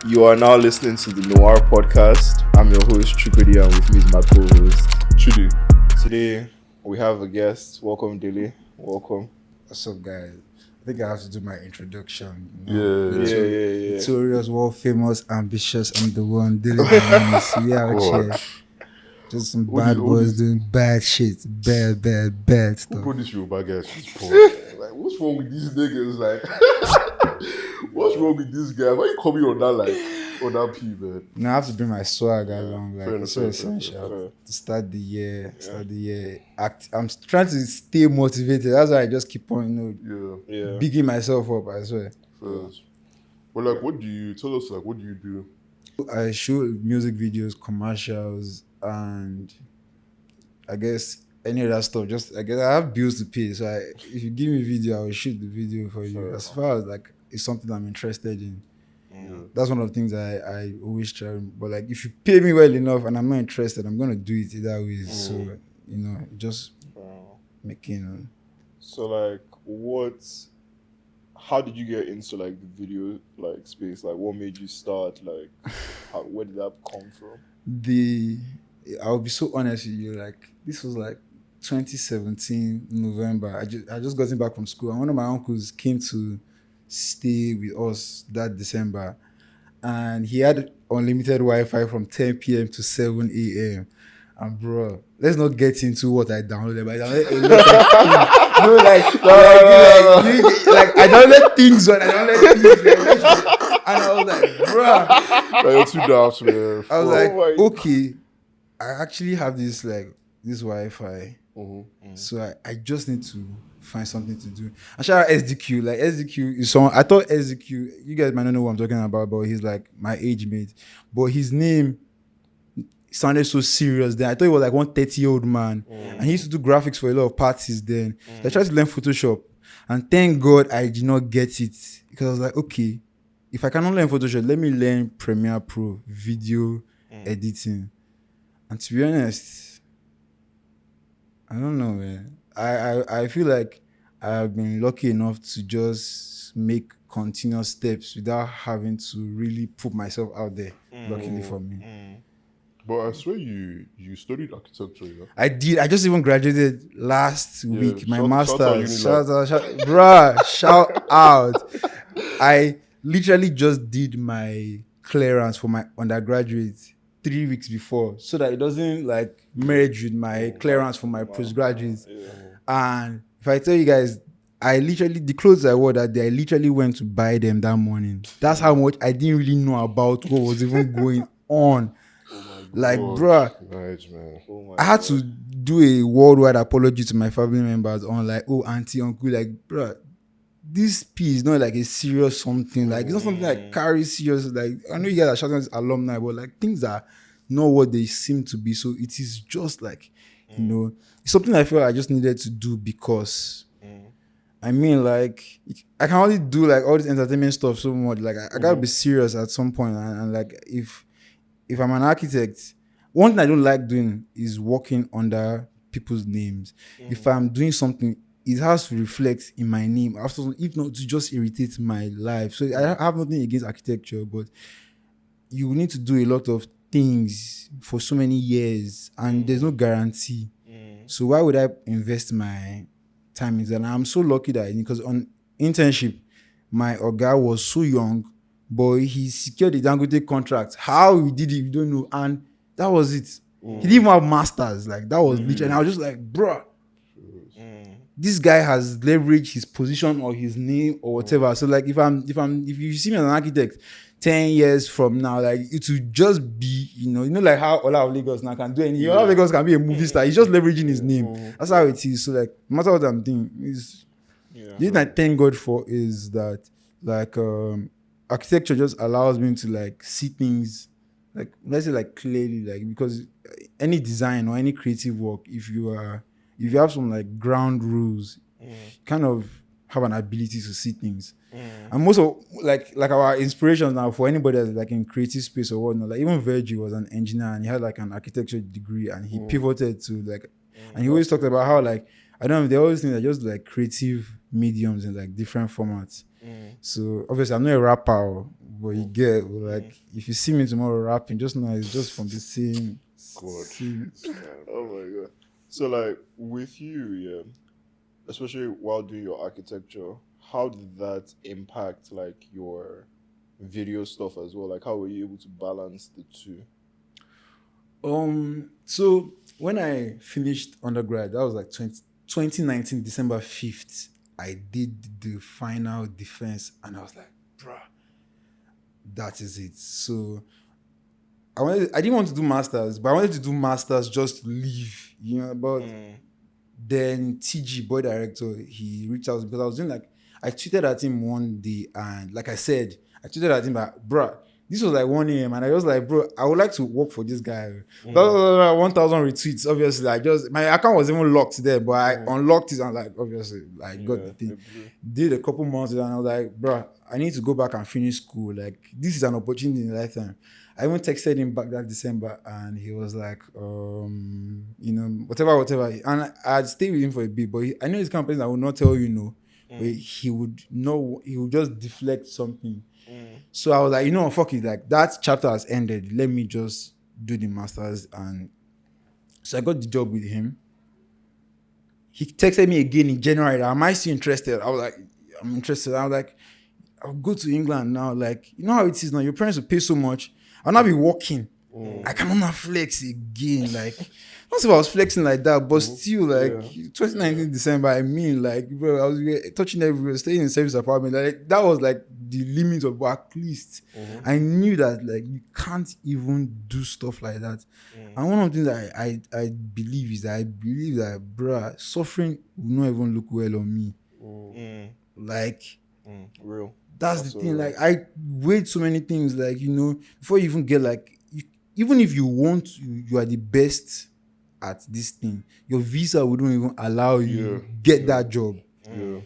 You are now listening to the Noir Podcast. I'm your host, Chukwudi, and with me is my co-host, Chidi. Today, we have a guest. Welcome, Dele. Welcome. What's up, guys? I think I have to do my introduction. Yeah. Victorious, world famous, ambitious. I'm the one. Menace. We out here. Just some bad boys doing bad shit. Bad Who stuff. brought this Yoruba guy to this pod? Like, what's wrong with these niggas? Like, what's wrong with these guys? Why you coming on that P, man? Now I have to bring my swag along. fair Like, enough, it's so fair, essential to start the year. I'm trying to stay motivated. That's why I just keep on, bigging myself up as well. First. But like, what do you do? I shoot music videos, commercials, and I guess any other stuff. I guess I have bills to pay. So if you give me video, I will shoot the video for you. As far as like it's something I'm interested in. That's one of the things I always try. But like if you pay me well enough and I'm not interested, I'm gonna do it either way. So just making. So, like, how did you get into like the video like space? Like, what made you start? Like, where did that come from? I'll be so honest with you. Like this was like 2017 November. I just gotten back from school, and one of my uncles came to stay with us that December, and he had unlimited Wi-Fi from 10 p.m. to 7 a.m. And bro, let's not get into what I downloaded, but I downloaded a lot of things. Like I downloaded things when I downloaded things, and I was like, bro, Like, you're too daft, man. I was like, okay, I actually have this Wi-Fi, so I just need to find something to do. And shout out SDQ. Like SDQ is someone I thought SDQ. You guys might not know what I'm talking about, but he's like my age mate. But his name sounded so serious then. I thought he was like 130-year-old man, and he used to do graphics for a lot of parties then. So I tried to learn Photoshop, and thank God I did not get it because I was like, okay, if I cannot learn Photoshop, let me learn Premiere Pro, video editing. And to be honest, I don't know, man. I feel like I've been lucky enough to just make continuous steps without having to really put myself out there, luckily for me. But I swear you studied architecture, yeah? I did. I just even graduated last week. My master's. Shout Shout out. I literally just did my clearance for my undergraduate 3 weeks before, so that it doesn't like merge with my clearance for my postgraduate. And if I tell you guys, the clothes I wore that day, I literally went to buy them that morning. That's how much I didn't really know about what was even going on. Like, bruh, nice, man. I had to do a worldwide apology to my family members on like, oh, auntie, uncle, like, bruh, this P is not like a serious something. Like, it's not something like carry serious. Like, I know you guys are shouting as alumni, but like things are not what they seem to be. So it is just like, it's something I feel I just needed to do because I mean, like, I can only do like all this entertainment stuff so much. Like, I gotta be serious at some point. And like, if I'm an architect, one thing I don't like doing is working under people's names. If I'm doing something, it has to reflect in my name. If not, to just irritate my life. So I have nothing against architecture, but you need to do a lot of things for so many years, and there's no guarantee. So why would I invest my time in that? And I'm so lucky that because on internship, my oga was so young, but he secured the Dangote contract. How he did it, you don't know. And that was it. He didn't even have masters. Like, that was literally. And I was just like, bruh, this guy has leveraged his position or his name or whatever. So like, if you see me as an architect 10 years from now, like it will just be, like how Ola of Lagos now can do anything. Ola of Lagos can be a movie star. He's just leveraging his name. That's how it is. So like, no matter what I'm doing, the thing I thank God for is that like architecture just allows me to like see things like, let's say like clearly, like, because any design or any creative work, if you have some like ground rules, you kind of have an ability to see things. And most of like our inspirations now for anybody that's like in creative space or whatnot, like even Virgil was an engineer and he had like an architecture degree and he pivoted to like, and he always talked about how like, I don't know, they always think that just like creative mediums in like different formats. So obviously I'm not a rapper, but you get like if you see me tomorrow rapping, just know it's just from the same. same. Oh my god. So like with you, yeah, especially while doing your architecture, how did that impact like your video stuff as well? Like how were you able to balance the two? So when I finished undergrad, that was like 2019 December 5th. I did the final defense, and I was like, bruh, that is it. So I didn't want to do masters, but I wanted to do masters just to leave, you know. But then TG, boy director, he reached out because I was doing like, I tweeted at him one day, and like I said, I tweeted at him that, bruh, this was like 1 a.m. and I was like, bro, I would like to work for this guy. 1,000 retweets. Obviously, my account was even locked there, but I unlocked it and like obviously like got the thing. Did a couple months and I was like, bro, I need to go back and finish school. Like this is an opportunity in a lifetime. I even texted him back that December and he was like, whatever. And I'd stay with him for a bit, but I know his company that would not tell you no, but he would know, he would just deflect something. So I was like, fuck it, like that chapter has ended. Let me just do the masters. And so I got the job with him. He texted me again in January. Am I still interested? I was like, I'm interested. I was like, I'll go to England now. Like, you know how it is now. Your parents will pay so much. I'll not be working. I cannot flex again. Like, not if I was flexing like that, but still, like 2019 December, I mean, like, bro, I was touching everywhere, staying in service apartment. Like, that was like the limit of at least. I knew that like you can't even do stuff like that. And one of the things that I believe is that I believe that, bro, suffering will not even look well on me. Like, real. That's the thing. Like, I weighed so many things. Like, before you even get like, even if you want, you are the best at this thing. Your visa wouldn't even allow you get that job. I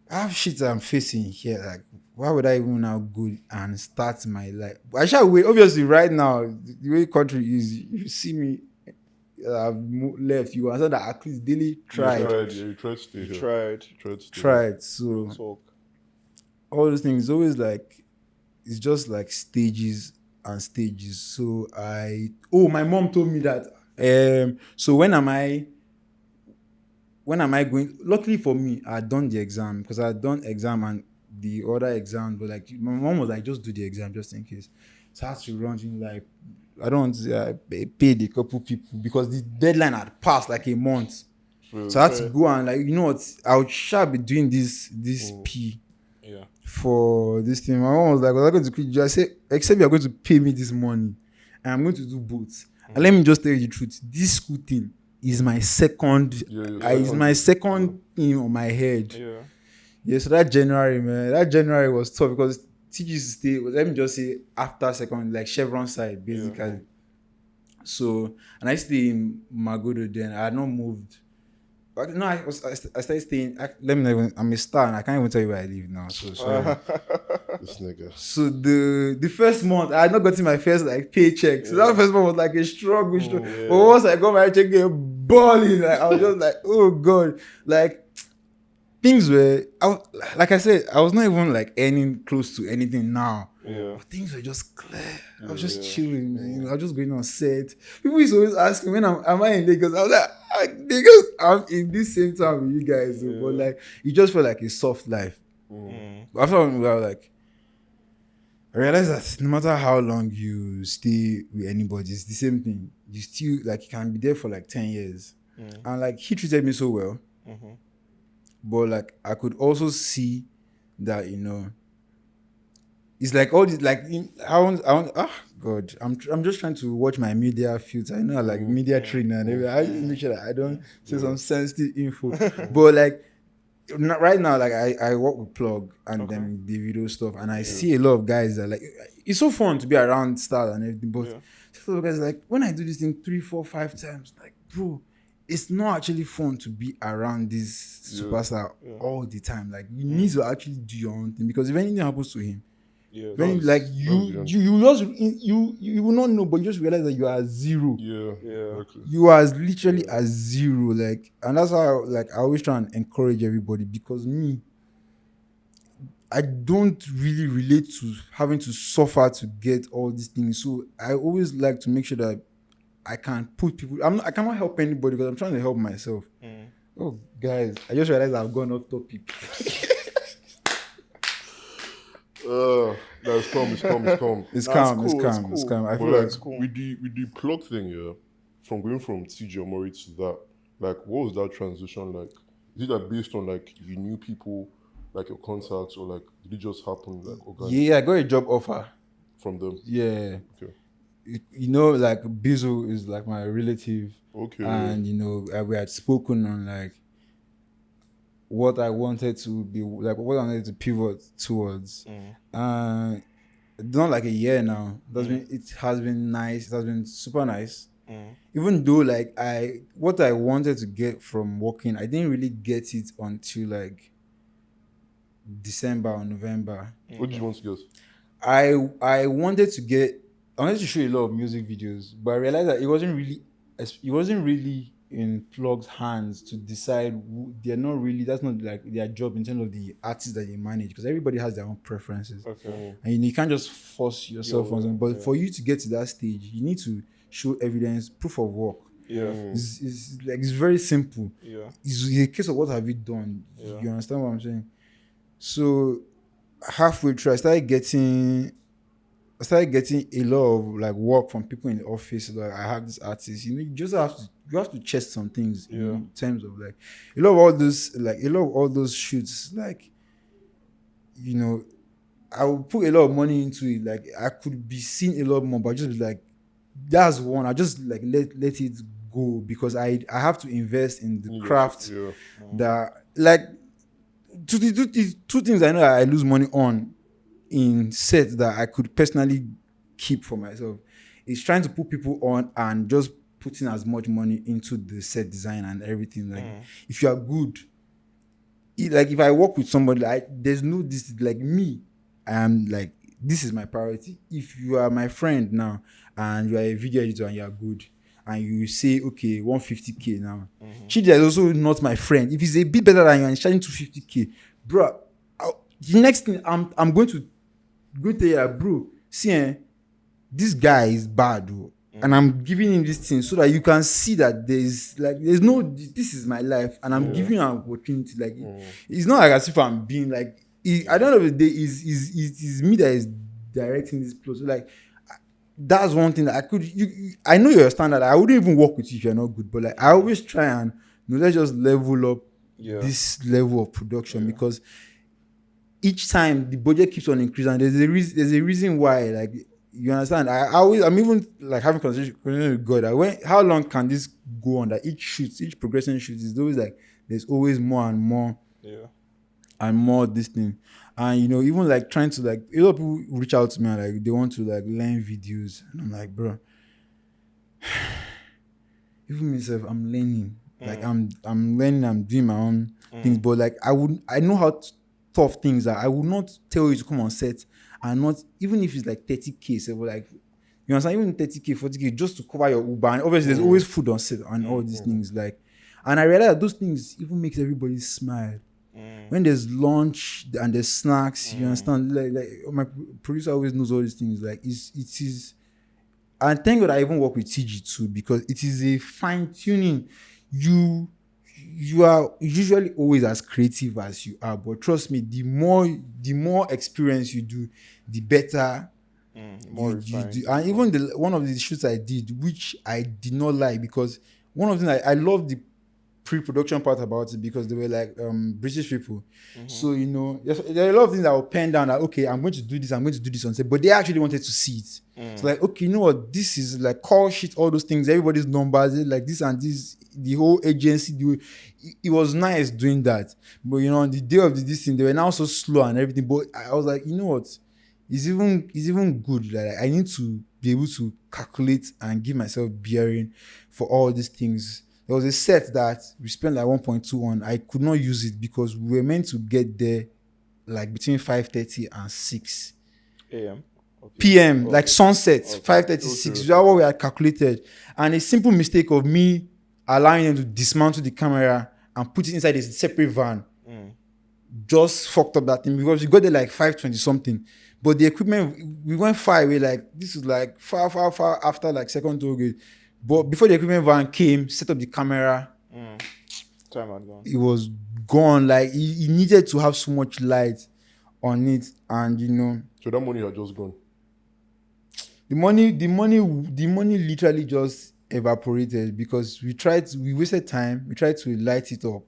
have shit that I'm facing here. Like, why would I even now go and start my life? I shall wait. Obviously, right now, the way the country is, you see me, I've left. You answer that at least daily tried. You tried to stay here. Tried. So all those things always like, it's just like stages and stages. So my mom told me that. So when am I going? Luckily for me, I had done the exam because I had done exam and the other exam, but like my mom was like, just do the exam just in case. So I had to run in like, I don't want to paid a couple people because the deadline had passed like a month. So I had to go and like, you know what, I shall be doing this P for this thing. My mom was like, I'm going to quit you. I said, except you're going to pay me this money and I'm going to do both. And let me just tell you the truth, this school thing is my second thing on my head. So that January was tough because teachers used to stay, let me just say, after second, like Chevron side, basically. So, and I stayed in Magodo then. I had not moved. But no, I started staying. I'm a star and I can't even tell you where I live now. So sorry. This nigga. So the first month, I had not gotten my first like paycheck. So that first month was like a struggle. But once I got my check, get balling. Like, I was just like, oh God. Like, things were, like I said, I was not even like earning close to anything now. But things were just clear. I was just chilling, man. I was just going on set. People used to always ask me, when am I in Lagos? I was like, Lagos, I'm in this same town with you guys. But like, it just felt like a soft life. But after a while, I was like, I realized that no matter how long you stay with anybody, it's the same thing. You still, like, you can be there for like 10 years. And like, he treated me so well. But like, I could also see that, it's like all this, like, God, I'm just trying to watch my media filter. I know I like media training and everything. I just make sure that I don't say some sensitive info. But like, right now, like I work with Plug and then the video stuff, and I see a lot of guys that like, it's so fun to be around stars and everything. But some of guys like, when I do this thing 3, 4, 5 times, like, bro, it's not actually fun to be around this superstar all the time. Like, you need to actually do your own thing, because if anything happens to him, when like you will not know, but you just realize that you are zero. Exactly. You are literally a zero. Like, and that's how like I always try and encourage everybody, because me, I don't really relate to having to suffer to get all these things. So I always like to make sure that I can put people. I cannot help anybody because I'm trying to help myself. Oh, guys, I just realized I've gone off topic. It's calm. It's Nah, calm. it's cool. It's calm. I But feel like like with the plug thing, yeah, from going from TJ Omori to that, like what was that transition like? Is it like based on like you knew people, like your contacts, or like did it just happen like organically yeah, I got a job offer. from them? Yeah. Okay. You know, like Bizu is like my relative, Okay. and you know, we had spoken on like what I wanted to be, like what I wanted to pivot towards. It's not like a year now. It has been nice. It has been super nice. Even though like what I wanted to get from working, I didn't really get it until like December or November. What did you want to get? I wanted to show a lot of music videos, but I realized that it wasn't really in Plug's hands to decide that's not like their job in terms of the artists that they manage, because everybody has their own preferences. Okay. And you can't just force yourself on something. But for you to get to that stage, you need to show evidence, proof of work. Yeah. It's very simple. Yeah. It's a case of what have you done. Yeah. You understand what I'm saying? So halfway through, I started getting a lot of like work from people in the office. Like, I have this artist. You know, you have to check some things in terms of like a lot of all those shoots. Like, you know, I would put a lot of money into it. Like, I could be seeing a lot more, but just be like, that's one. I just like let it go, because I have to invest in the craft. Yeah. That like two things I know I lose money on in sets that I could personally keep for myself is trying to put people on and just putting as much money into the set design and everything. Like, if you are good, like if I work with somebody, like there's no this, like me, I am like, this is my priority. If you are my friend now and you are a video editor and you are good and you say, okay, 150K now, Chidi is also not my friend. If he's a bit better than you and he's charging 250K, bro, the next thing I'm going to tell you, bro, see, this guy is bad, bro. And I'm giving him this thing so that you can see that there's no, this is my life, and I'm giving you an opportunity. Like, it's not like as if I'm being like, at the end of the day, is me that is directing this plot. So like, that's one thing that I could. I know you're a standard. I wouldn't even work with you if you're not good. But like, I always try and let's just level up this level of production, because each time the budget keeps on increasing. And there's a reason why. Like, you understand? I'm even like having conversation with God. How long can this go on? That each progression shoot is always like there's always more and more. And more this thing. And you know, even like trying to like, a lot of people reach out to me and like they want to like learn videos, and I'm like, bro, even myself, I'm learning. Like I'm learning, I'm doing my own things, but like I know how tough things are. I would not tell you to come on set and not, even if it's like 30K, so like, you understand, even 30K, 40K just to cover your Uber, and obviously there's always food on set and all these things. Like, and I realize that those things even makes everybody smile. When there's lunch and there's snacks, you understand? Like my producer always knows all these things. Like, it is, and thank God I even work with TG too, because it is a fine tuning. You are usually always as creative as you are, but trust me, the more experience you do, the better. More you do. And even one of the shoots I did, which I did not like, because one of the things I love the pre-production part about it, because they were like British people. So, you know, there are a lot of things that will pen down that, okay, I'm going to do this on set, but they actually wanted to see it. So like, okay, you know what, this is like call sheet, all those things, everybody's numbers, like this and this, the whole agency, it was nice doing that. But you know, on the day of this thing, they were now so slow and everything. But I was like, you know what, it's even good. Like, I need to be able to calculate and give myself bearing for all these things. There was a set that we spent like 1.2 on. I could not use it because we were meant to get there like between 5:30 and 6 a.m. p.m. Like sunset, 5:36. That's what we had calculated. And a simple mistake of me allowing them to dismantle the camera and put it inside a separate van just fucked up that thing because we got there like 5:20 something. But the equipment, we went far away. Like this is like far after like second toll gate. But before the equipment van came, set up the camera, Time had gone. it was gone. Like he needed to have so much light on it, and So that money had just gone. the money literally just evaporated because we wasted time. We tried to light it up,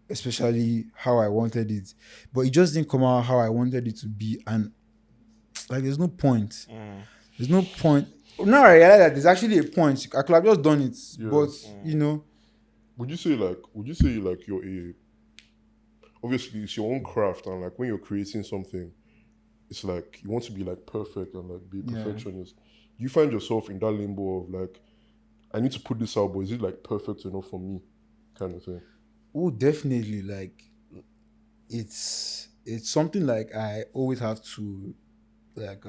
especially how I wanted it, but it just didn't come out how I wanted it to be, and like there's no point. There's no point. Now I realize that there's actually a point. I could have just done it, but Would you say like you're a obviously it's your own craft, and like when you're creating something, it's like you want to be like perfect and like be a perfectionist. Do you find yourself in that limbo of like, I need to put this out, but is it like perfect enough for me, kind of thing? Oh, definitely. Like it's something like I always have to like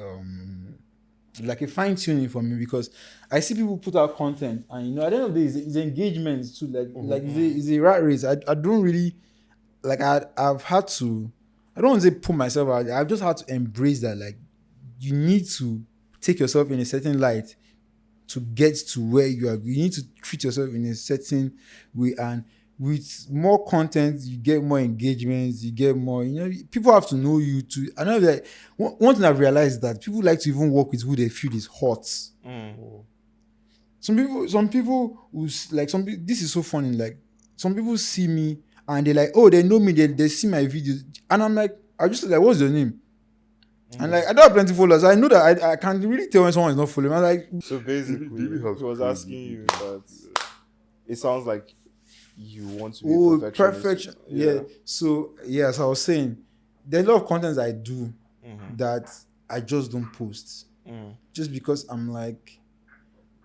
a fine tuning for me because I see people put out content and at the end of the day it's engagements too. Like it's a rat race. I don't really like I've had to. I don't want to say put myself out there. I've just had to embrace that. Like you need to take yourself in a certain light to get to where you are. You need to treat yourself in a certain way, and with more content, you get more engagements, you get more, people have to know you too. I know that one thing I've realized is that people like to even work with who they feel is hot. Some people who like this is so funny. Like some people see me and they're like, oh, they know me, they see my videos, and I'm like, I just like, what's your name? And like I don't have plenty of followers. I know that I can't really tell when someone is not following. I'm like, so basically, he was asking you that it sounds like you want to be perfection. Yeah. So I was saying there's a lot of contents I do that I just don't post. Just because I'm like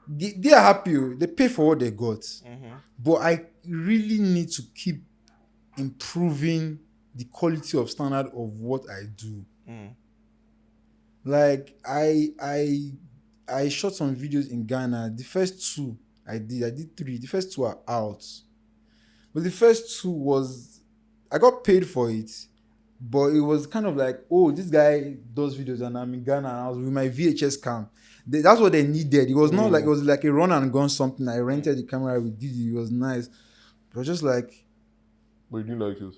they are happy, they pay for what they got. But I really need to keep improving the quality of standard of what I do. Like I shot some videos in Ghana. The first two I did 3. The first 2 are out. But the first 2 was, I got paid for it, but it was kind of like, oh, this guy does videos and I'm in Ghana and I was with my VHS cam. That's what they needed. It was not like, it was like a run and gun something. I rented the camera, we did it, it was nice. It was just like... But you didn't like it?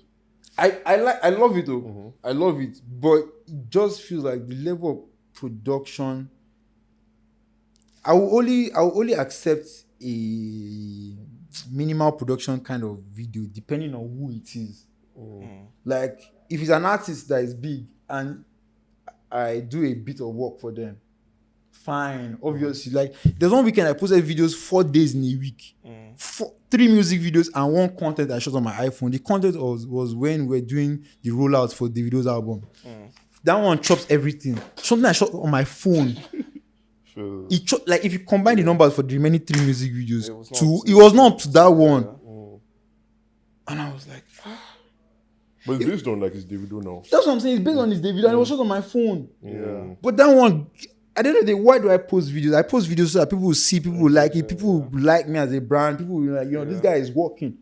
I love it though. I love it. But it just feels like the level of production, I will only accept a minimal production kind of video depending on who it is. Like if it's an artist that is big and I do a bit of work for them, fine. Obviously, like there's one weekend I posted videos 4 days in a week, 3 music videos and 1 content I shot on my iPhone. The content was when we're doing the rollout for Davido's album. That one chops everything. Something I shot on my phone. Like if you combine the numbers for the remaining 3 music videos, it was not up to that one. And I was like, but it's based on like his Davido now. That's what I'm saying. It's based on his Davido, and it was shot on my phone. But that one, at the end of the day, why do I post videos? I post videos so that people will see, people will like it, people will like me as a brand, people will like, this guy is working.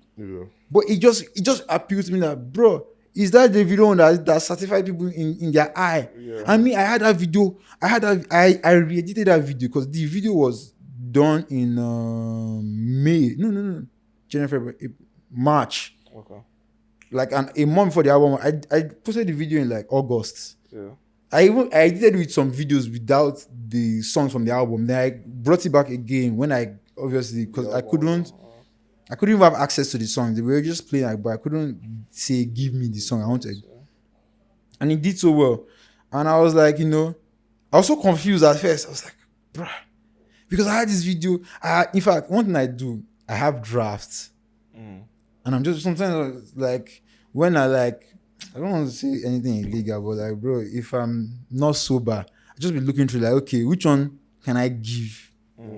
But it just appealed to me that, bro, is that the video that certified people in their eye? I mean, I had that video. I re-edited that video because the video was done in May. No. January, February, March. Okay. Like a month before the album. I posted the video in like August. I did it with some videos without the songs from the album. Then I brought it back again when I obviously because I couldn't even have access to the songs. They were just playing, but I couldn't say, give me the song I wanted. And it did so well. And I was like, I was so confused at first. I was like, bruh. Because I had this video. In fact, one thing I do, I have drafts. And I'm just sometimes like, when I don't want to say anything illegal, but like, bro, if I'm not sober, I just be looking through like, okay, which one can I give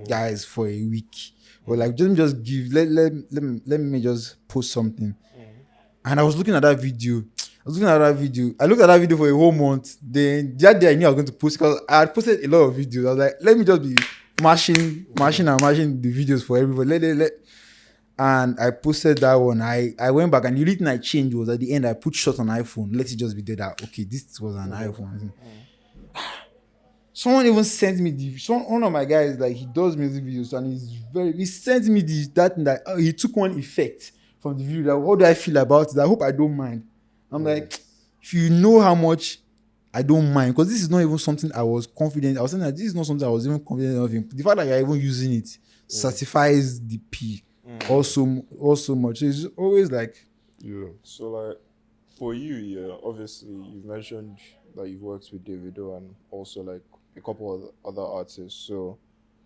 guys for a week? Or like just give, let me just post something. And I was looking at that video. I looked at that video for a whole month. Then that day I knew I was going to post because I had posted a lot of videos. I was like, let me just be mashing the videos for everybody. And I posted that one. I went back and the only thing I changed was at the end I put shot on iPhone. Let it just be there that okay, this was an iPhone. Someone even sent me one of my guys, like he does music videos and he sent me that thing that he took one effect from the video. Like, what do I feel about it? I hope I don't mind. I'm like, if you know how much I don't mind, because this is not even something I was confident. I was saying that this is not something I was even confident of. The fact that you're even using it certifies the P also much. So it's always like, So like for you, obviously you've mentioned that you've worked with Davido and also like a couple of other artists. So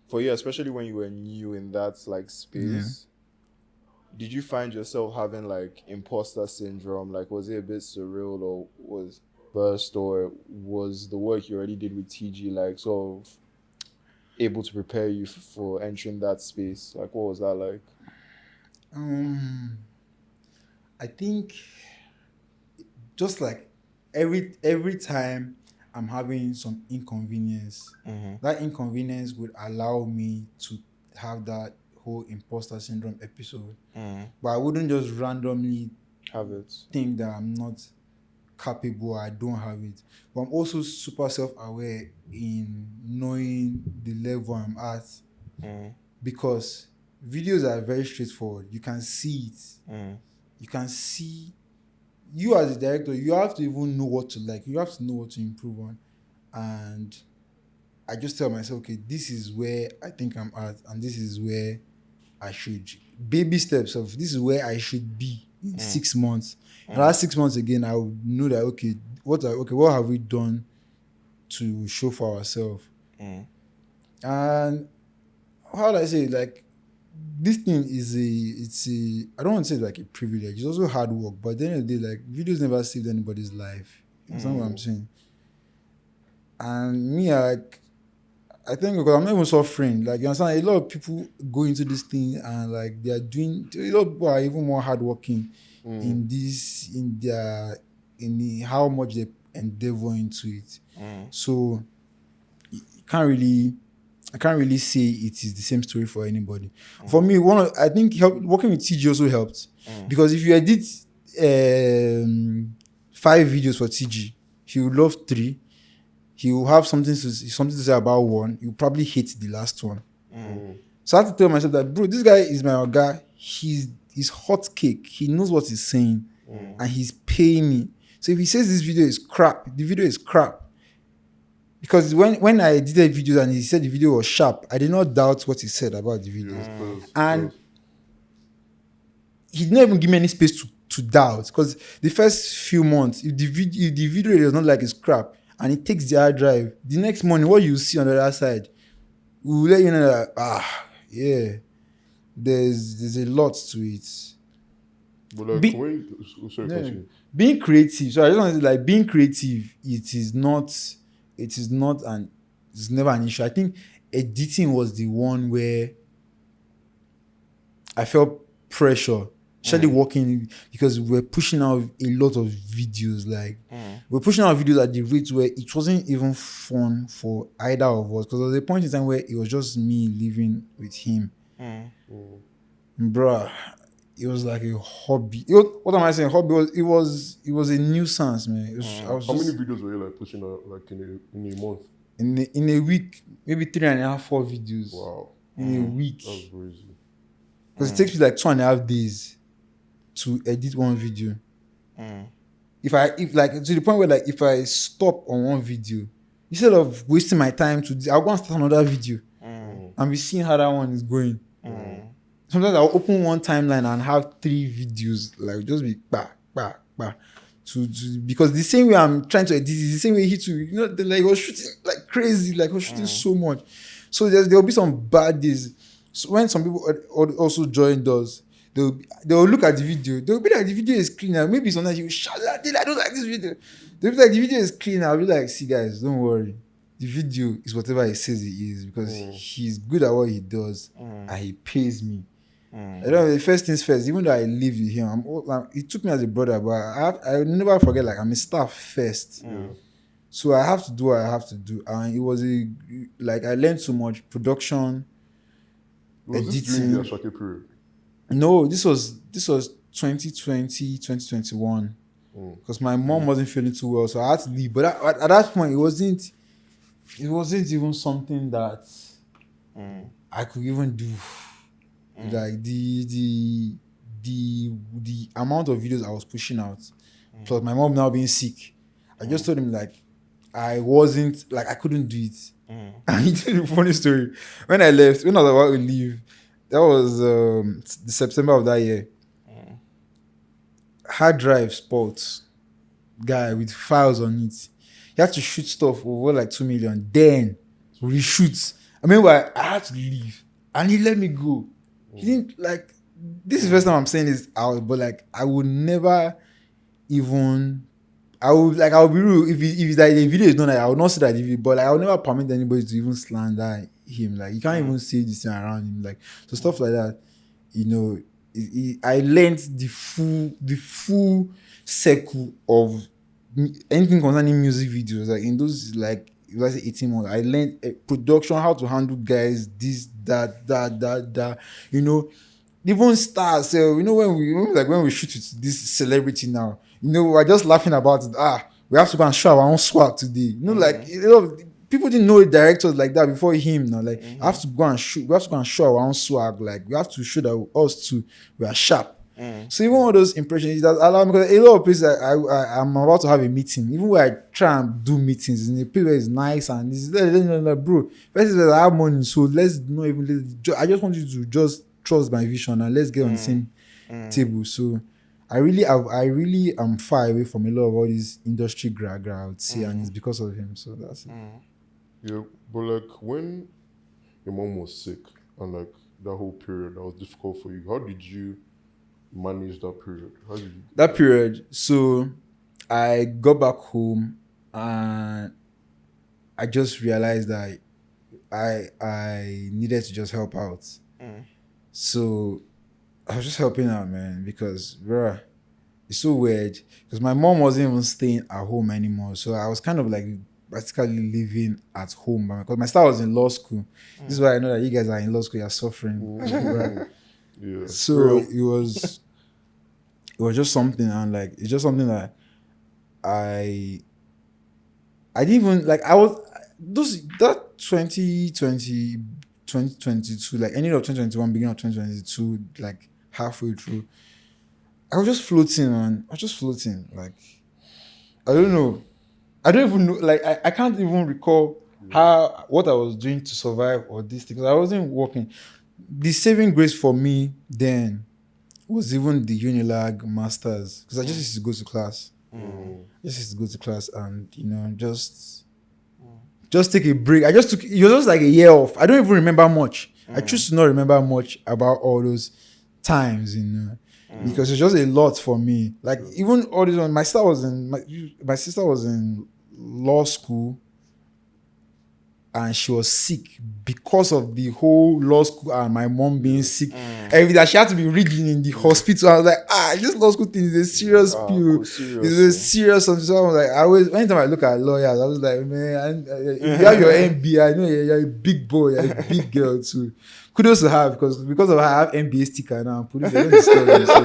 for you, especially when you were new in that like space, did you find yourself having like imposter syndrome? Like, was it a bit surreal, or was the work you already did with TG like sort of able to prepare you for entering that space? Like, what was that like? I think just like every time I'm having some inconvenience, that inconvenience would allow me to have that whole imposter syndrome episode. But I wouldn't just randomly Have it. think that I'm not capable, I don't have it. But I'm also super self-aware in knowing the level I'm at, because videos are very straightforward. You can see it. You can see, you as a director, you have to even know what to like. You have to know what to improve on. And I just tell myself, okay, this is where I think I'm at, and this is where I should, baby steps of this is where I should be in 6 months. And that 6 months again, I would know that okay, what have we done to show for ourselves? And how do I say it? Like, this thing is I don't want to say like a privilege. It's also hard work, but at the end of the day, like, videos never saved anybody's life. That's not what I'm saying. And me, I think because I'm not even suffering. Like, you understand, a lot of people go into this thing and like they are doing. A lot of people are even more hardworking in how much they endeavor into it. So I can't really say it is the same story for anybody. For me, I think working with TG also helped, because if you edit 5 videos for TG, he will love 3. He will have something to say about 1. He will probably hate the last one. So I had to tell myself that, bro, this guy is my guy. He's hot cake. He knows what he's saying, and he's paying me. So if he says this video is crap, the video is crap. Because when I edited videos and he said the video was sharp, I did not doubt what he said about the videos. And he didn't even give me any space to doubt. Because the first few months, if the video does not like it's crap and it takes the hard drive, the next morning, what you see on the other side, we will let you know that, there's a lot to it. But like, Being creative. So I just want to say, like, being creative, it's never an issue. I think editing was the one where I felt pressure, especially working, because we're pushing out a lot of videos. Like, we're pushing out videos at the rate where it wasn't even fun for either of us, because there was a point in time where it was just me living with him. Bruh, it was like a hobby. What am I saying? Hobby was a nuisance, man. How many videos were you like pushing out like in a month? In a week, maybe 3.5, 4 videos. Wow. In a week. That's crazy. Because it takes me like 2.5 days to edit one video. If to the point where, like, if I stop on one video, instead of wasting my time I'll go and start another video and be seeing how that one is going. Sometimes I'll open one timeline and have 3 videos, like, just be because the same way I'm trying to edit is the same way he too. You know, like, he was shooting like crazy, like, he was shooting so much. So there'll be some bad days. So when some people also join us, they'll look at the video. They'll be like, the video is clean now. Maybe sometimes you shout that I don't like this video. They'll be like, the video is clean. I'll be like, see guys, don't worry. The video is whatever he says it is, because he's good at what he does and he pays me. I don't know, the first things first, even though I live with him, he took me as a brother, but I never forget, like, I'm a staff first. So I have to do what I have to do. And it was I learned so much. Production, Was this during the Ashake period? No, this was 2020, 2021. Because my mom wasn't feeling too well, so I had to leave. But at that point, it wasn't even something that I could even do. Like the amount of videos I was pushing out, plus my mom now being sick, I just told him like I wasn't like I couldn't do it. And he told me a funny story. When I was about to leave, that was the September of that year. Hard drive sports guy with files on it. He had to shoot stuff over like 2 million. Then reshoot. I mean, I had to leave, and he let me go. He didn't like. This is the first time I'm saying this out, but like I would never even. I would be real. If it's like the video is not like, I would not say that the video, but like I would never permit anybody to even slander him. Like you can't even say this thing around him. Like so stuff like that. You know, I learned the full circle of anything concerning music videos. Like in those like let's say 18 months, I learned production, how to handle guys, this, that. You know, even stars. So you know when we shoot with this celebrity now, you know, we're just laughing about it. We have to go and show our own swag today. You know, like people didn't know directors like that before him. Now, like I have to go and shoot. We have to go and show our own swag. Like we have to show that us too we are sharp. So even all those impressions that allow me, because a lot of places I'm about to have a meeting. Even when I try and do meetings in a place where it's nice and this like, bro, first is I have money, so let's not even. I just want you to just trust my vision and let's get on the same table. So I really am far away from a lot of all these industry gra I would say, and it's because of him. So that's it. Yeah, but like when your mom was sick and like that whole period that was difficult for you, how did you manage that period? How did you that period? So I got back home and I just realized that I needed to just help out. So I was just helping out, man, because bruh, it's so weird. Because my mom wasn't even staying at home anymore. So I was kind of like practically living at home. Because my sister was in law school. This is why I know that you guys are in law school, you're suffering. Right? Yeah. So it was just something, and like it's just something that I didn't even like. I was that 2022, like ending of 2021, beginning of 2022, like halfway through, I was just floating, man. I was just floating. Like I don't know. I don't even know. Like I can't even recall what I was doing to survive or these things. I wasn't working. The saving grace for me then was even the Unilag masters, because I just used to go to class. Just used to go to class and you know just take a break. It was just like a year off. I don't even remember much. I choose to not remember much about all those times, you know, because it's just a lot for me. Like even all this one, my sister was in law school, and she was sick because of the whole law school and my mom being sick. Every day she had to be reading in the hospital. I was like, this law school thing is a serious pill. It's a serious something. So I was like, anytime I look at lawyers, I was like, man, if you have your MBA, I know you're a big boy, you're a big girl too. Kudos to her, because of her, I have MBA sticker now. Police, they don't disturb me, so,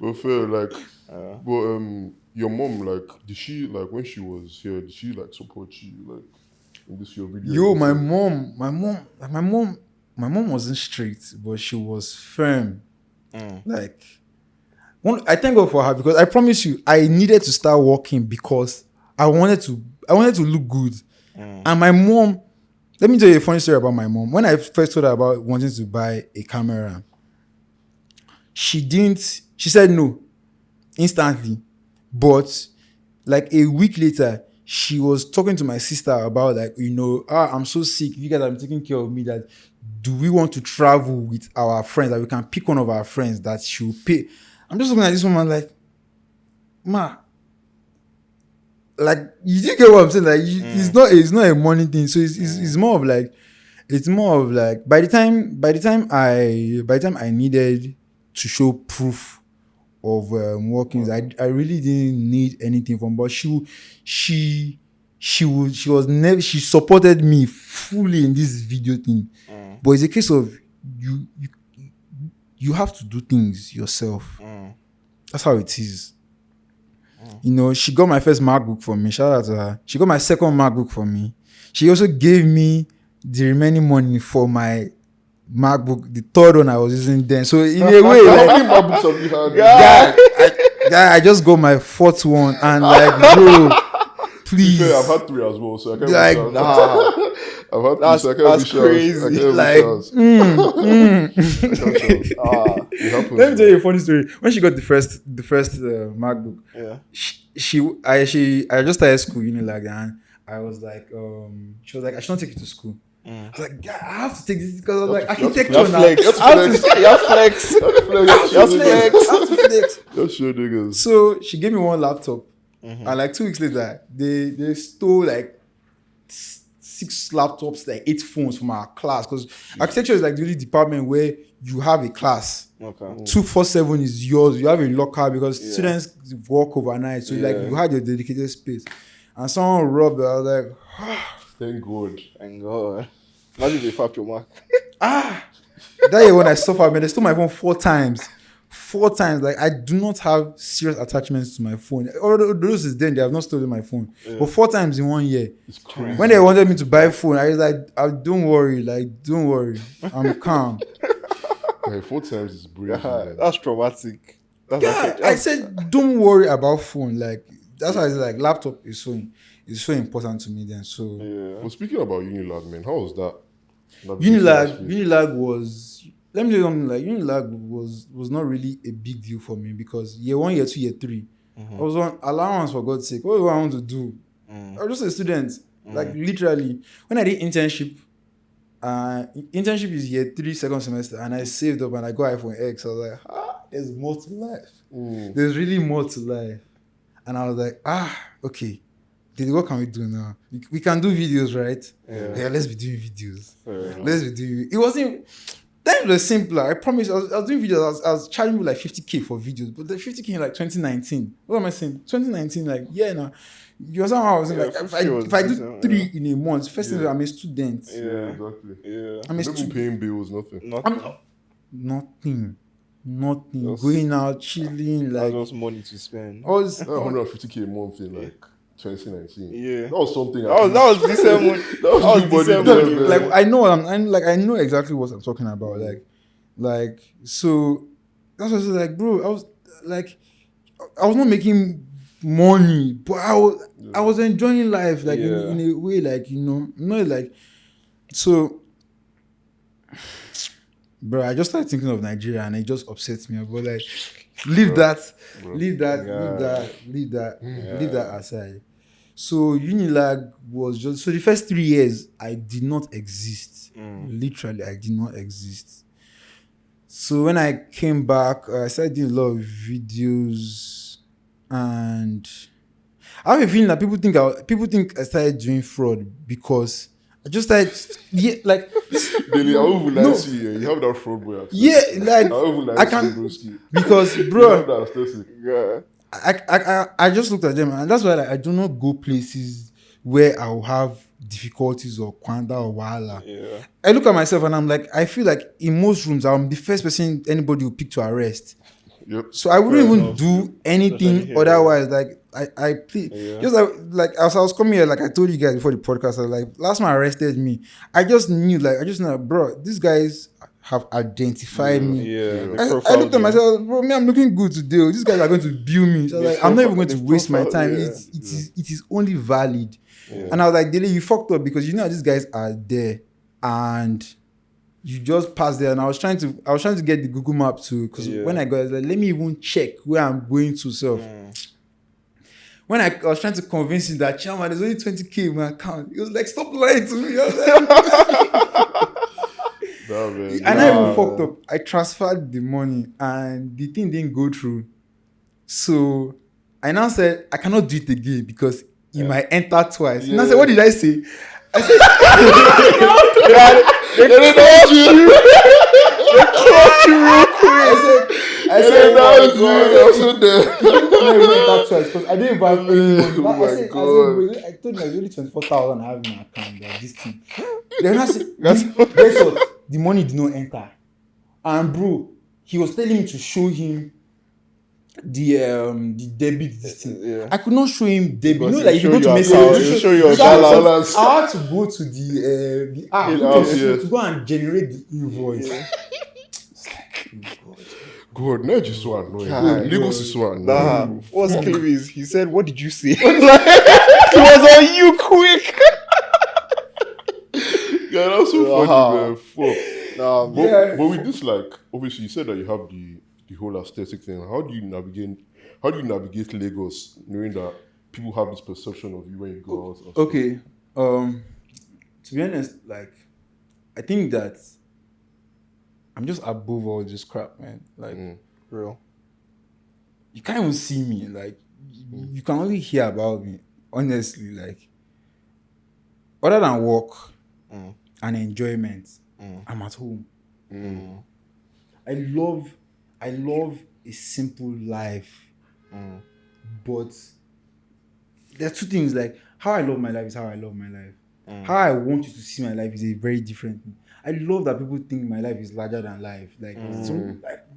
But fair, like, but your mom, like, did she, like, when she was here, did she like support you, like, in this your video? Yo, my mom wasn't strict, but she was firm. Like, I thank God for her, because I promise you, I needed to start working because I wanted to look good. And my mom, let me tell you a funny story about my mom. When I first told her about wanting to buy a camera, she said no instantly. But like a week later, she was talking to my sister about like, you know, I'm so sick. You guys have been taking care of me. That do we want to travel with our friends? That we can pick one of our friends that she'll pay. I'm just looking at this woman like, ma, like you do get what I'm saying? Like it's not a money thing. So it's more of like by the time I needed to show proof of workings, I really didn't need anything from, but she supported me fully in this video thing. But it's a case of you have to do things yourself. Mm. That's how it is. You know, she got my first MacBook for me. Shout out to her. She got my second MacBook for me. She also gave me the remaining money for my MacBook, the third one I was using then. So in a way, How like, many MacBooks have you had? I just got my fourth one, and like, bro, please. Fair, I've had 3 as well, so I can't Like, be Nah. I've had 3, That's- so I can't that's be sure. crazy. I can't Like, be sure. Ah, It happens. Let me tell you a funny story. When she got the first MacBook, yeah. I just started school, Unilag, and I was like, she was like, I should not take you to school. I was like, yeah, I have to take this because I was like, You have to architecture now. flex. I have to- You flex. I have to flex. That's sure, niggas. So she gave me one laptop, and like 2 weeks later, they stole like 6 laptops, like 8 phones from our class, because architecture is like the only department where you have a class. Okay. 247 is yours. You have a locker because Yeah. students work overnight, so like Yeah. you had your dedicated space. And someone robbed it. I was like, Thank God. Thank God. Imagine if they fuck your mark. that year when I suffered, man, they stole my phone 4 times. 4 times. Like, I do not have serious attachments to my phone. Although those is then, they have not stolen my phone. But 4 times in 1 year. It's crazy. When they wanted me to buy a phone, I was like, don't worry. Like, don't worry. I'm calm. Like, 4 times is brilliant. man. That's traumatic. That's Yeah, I said, don't worry about phone. Like, that's why I said, like, laptop is so important to me then. So, yeah. Well, speaking about Unilag, man, how was that? Unilag was, let me tell you something, like, Unilag was not really a big deal for me because year 1, year 2, year 3, I was on allowance, for God's sake. What do I want to do? I was just a student. Like, literally, when I did internship is year 3, second semester, and I saved up and I got iPhone X. I was like, there's more to life. There's really more to life. And I was like, okay. What can we do now? We can do videos, right? Yeah, let's be doing videos. Let's be doing. It wasn't. Times were simpler. I promise. I was doing videos. I was charging like 50K for videos, but the 50K in like 2019. What am I saying? 2019, like now. You know somehow I was saying, like if I do decent, 3 in a month, first thing I'm a student. Yeah, exactly. Yeah. I'm a Not even student. paying bills, nothing. Nothing. Nothing. Just- Going out, chilling, That's like just money to spend. all this. That 150K a month in like 2019. Yeah. That was something. That was decent money. That was good money decent then, money. man. Like I know I know exactly what I'm talking about. Like so that's what I was like, bro. I was not making money, but I was enjoying life, like in a way, like, you know, not like so. Bro, I just started thinking of Nigeria and it just upsets me. But like, leave that aside. So Unilag was just, so the first 3 years I did not exist. Literally, I did not exist. So when I came back, I started doing a lot of videos, and I have a feeling that people think I started doing fraud because I just started, like, Billy, I won't even lie No. to you. You have that fraud boy accent. yeah, like, I won't even lie I to can- you, broski. because, You have bro, that aesthetic. Yeah. I just looked at them, and that's why, like, I do not go places where I'll have difficulties or kwanda or wahala. Yeah. I look at myself and I'm like, I feel like in most rooms I'm the first person anybody will pick to arrest. Yep. So I wouldn't Fair even enough. do anything Especially here, otherwise. Like I plead. Yeah. Just like as I was coming here, like I told you guys before the podcast, I was like, last time arrested me, I just knew, bro, these guys have identified me. Yeah. I looked at myself, bro, me, I'm looking good today. These guys are going to bill me. So I was like, I'm not even going to They waste my profile, time. yeah. It is only valid. Yeah. And I was like, Dele, you fucked up because you know these guys are there and you just passed there. And I was trying to get the Google map too, because when I got, I was like, let me even check where I'm going to self. When I was trying to convince him that, Chairman, there's only 20K in my account. He was like, stop lying to me. I was like, Nah, man. and I even fucked up. I transferred the money and the thing didn't go through. So I now said, I cannot do it again because it might enter twice. And I said, what did I say? I said, I said, that was you. Also there. because I didn't have any money. Oh my God. I told him there's only 24,000 I have in my account. Like this thing. Then I said, guess what? The money did not enter. And bro, he was telling me to show him the debit this thing. Yeah. I could not show him debit. Because Like if you go to message, it'll show your so I balance. had to go to the app to go and generate the invoice. Yeah. God, Ned is so annoying. God, Lagos is so annoying. Nah, what's clear is he said, "What did you say?" He was on you quick. Yeah, that's so funny, man. Fuck. Nah, But with this, like, obviously, you said that you have the whole aesthetic thing. How do you navigate Lagos, knowing that people have this perception of you when you go out? And stuff? Okay, to be honest, like, I think that I'm just above all this crap, man. Like, real. you can't even see me. Like, you can only hear about me. Honestly, like, other than work and enjoyment, I'm at home. I love a simple life, but there are two things. Like, how I love my life is how I love my life. How I want you to see my life is a very different thing. I love that people think my life is larger than life. Like,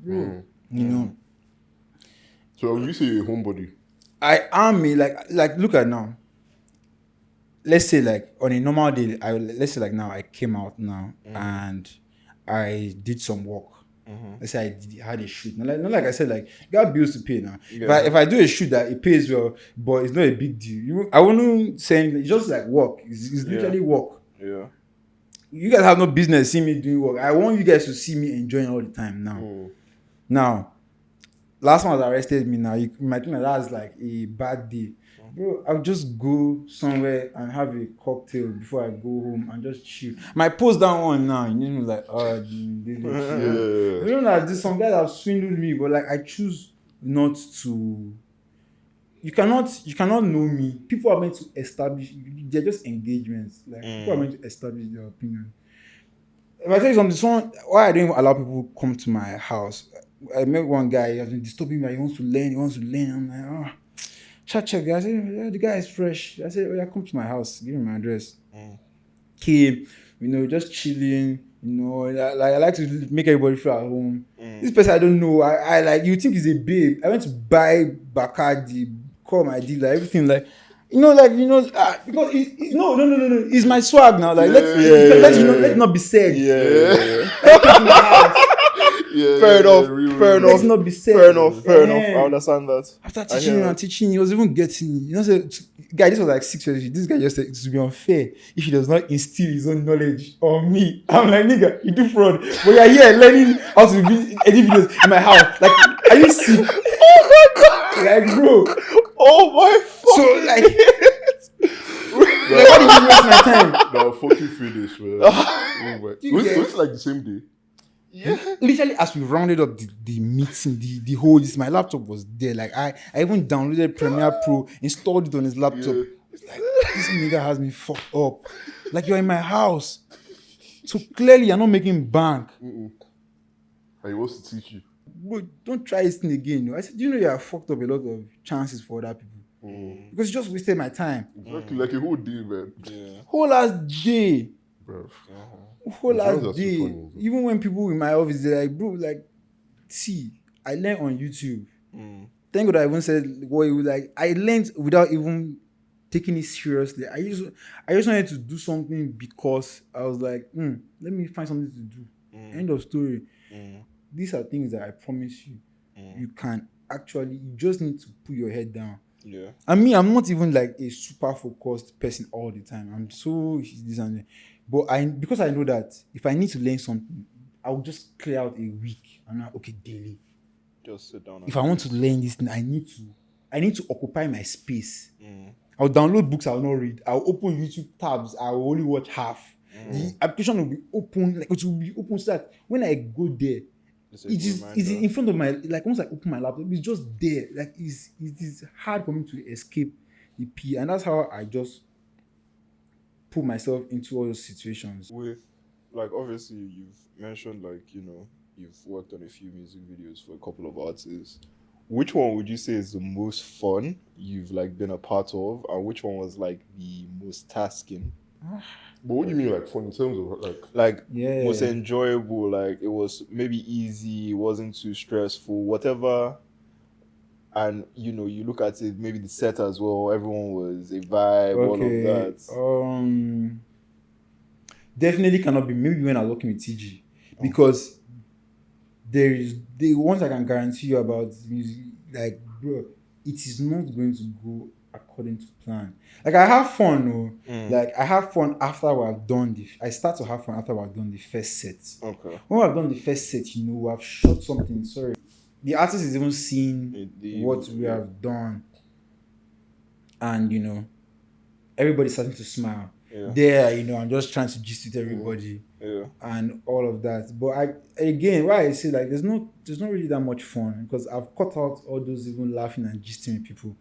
bro, you know. So when you say you're a homebody, I am like look at now. Let's say like on a normal day, let's say like now I came out now and I did some work. Let's say I had a shoot. Not like I said, like you got bills to pay now. Yeah. If I do a shoot that it pays well, but it's not a big deal. I wouldn't say anything. It's just like work. It's literally work. Yeah. You guys have no business seeing me doing work. I want you guys to see me enjoying all the time now. Now, last one that arrested me now, you might think that that's like a bad day. Bro, I'll just go somewhere and have a cocktail before I go home and just chill. My post down one now, you know, like, you know that some guys have swindled me, but like I choose not to. You cannot know me. People are meant to establish. They're just engagements. Like people are meant to establish their opinion. If I tell you something, why I don't even allow people come to my house. I met one guy. He has been disturbing me. He wants to learn. I'm like, check. I said, the guy is fresh. I said, oh yeah, come to my house. Give him my address. Came, just chilling. I like to make everybody feel at home. This person I don't know. I like, you think he's a babe. I went to buy Bacardi, call my dealer, everything because no. It's my swag now. Like let it not be said. Fair enough. Let's not be said. Fair enough. I understand that. After teaching, he was even getting. Guy, this was like 6 years. This guy just said it would be unfair if he does not instill his own knowledge on me. I'm like, nigga, you do fraud, but you're here learning how to edit videos in my house. Like, are you sick? Oh my god! Like, bro. Oh my fuck! So like, why did you waste my time? no, fucking finish, man. Was it like the same day? Yeah. Literally, as we rounded up the meeting, the whole my laptop was there. Like I even downloaded Premiere Pro, installed it on his laptop. Yeah. It's like this nigga has me fucked up. Like you're in my house, so clearly you're not making bank. And he wants to teach you. But don't try this thing again. I said, do you know you have fucked up a lot of chances for other people? Because you just wasted my time. Exactly, like a whole day, man. Yeah. Whole ass day. Bro. Whole Sounds last like day. so funny. Even when people in my office, they're like, bro, like, see, I learned on YouTube. Thank God I even said what it was like. I learned without even taking it seriously. I just wanted to do something because I was like, let me find something to do. End of story. These are things that I promise you. You can actually, you just need to put your head down. Yeah. I mean, I'm not even like a super focused person all the time. I'm so this and that. But because I know that if I need to learn something, I will just clear out a week. I'm like, okay, daily. Just sit down. If I want to learn this thing, I need to occupy my space. I'll download books I will not read. I'll open YouTube tabs. I will only watch half. The application will be open, like it will be open so that when I go there, it's in front of my, like once I open my laptop, it's just there. Like it is hard for me to escape the P, and that's how I just put myself into all those situations. With, like, obviously you've mentioned, like, you've worked on a few music videos for a couple of artists. Which one would you say is the most fun you've like been a part of, and which one was like the most tasking? But what do you mean, like, fun in terms of Like, Yeah. was enjoyable, like it was maybe easy, it wasn't too stressful, whatever. And you look at it, maybe the set as well, everyone was a vibe, all of Okay. that. Definitely cannot be. Maybe when I was working with TG, because there is the ones I can guarantee you about music. Like, bro, it is not going to go according to plan. Like, I have fun, like I have fun after I've done I start to have fun after I've done the first set. Okay. When I've done the first set, I've shot something. Sorry, the artist is even seeing what we have done, and everybody's starting to smile. Yeah. There, I'm just trying to gist with everybody. Yeah. And all of that. But why I say, like, there's not really that much fun, because I've cut out all those even laughing and gisting with people,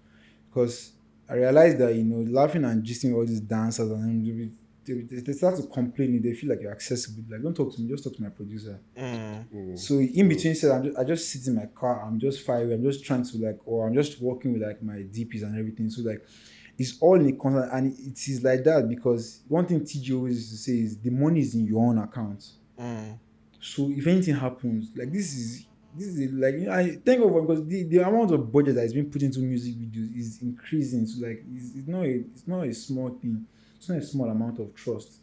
because I realized that laughing and gisting with all these dancers, and they start to complain. They feel like you're accessible. Like, don't talk to me, just talk to my producer. So in between sets, I just sit in my car, I'm just firing, I'm just trying to or I'm just working with like my DPs and everything. So like, it's all in a constant, and it is like that because one thing TG always used to say is the money is in your own account. So if anything happens, like this is like, I thank God, because the amount of budget that is being put into music videos is increasing. So like, it's not a small thing. It's not a small amount of trust.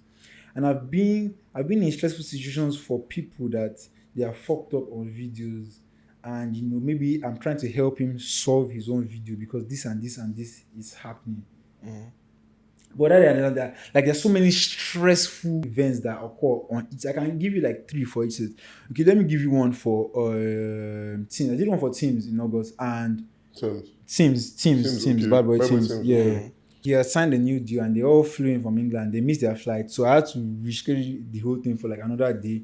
And I've been in stressful situations for people that they are fucked up on videos, and maybe I'm trying to help him solve his own video because this and this and this is happening. But other than that, like, there's so many stressful events that occur on each. I can give you like 3 for each. Okay, let me give you one for Teams. I did one for Teams in August, and Teams, okay. Bad Boy Bad Boy Teams. Teams, Yeah. He had signed a new deal, and they all flew in from England. They missed their flight, so I had to reschedule the whole thing for like another day.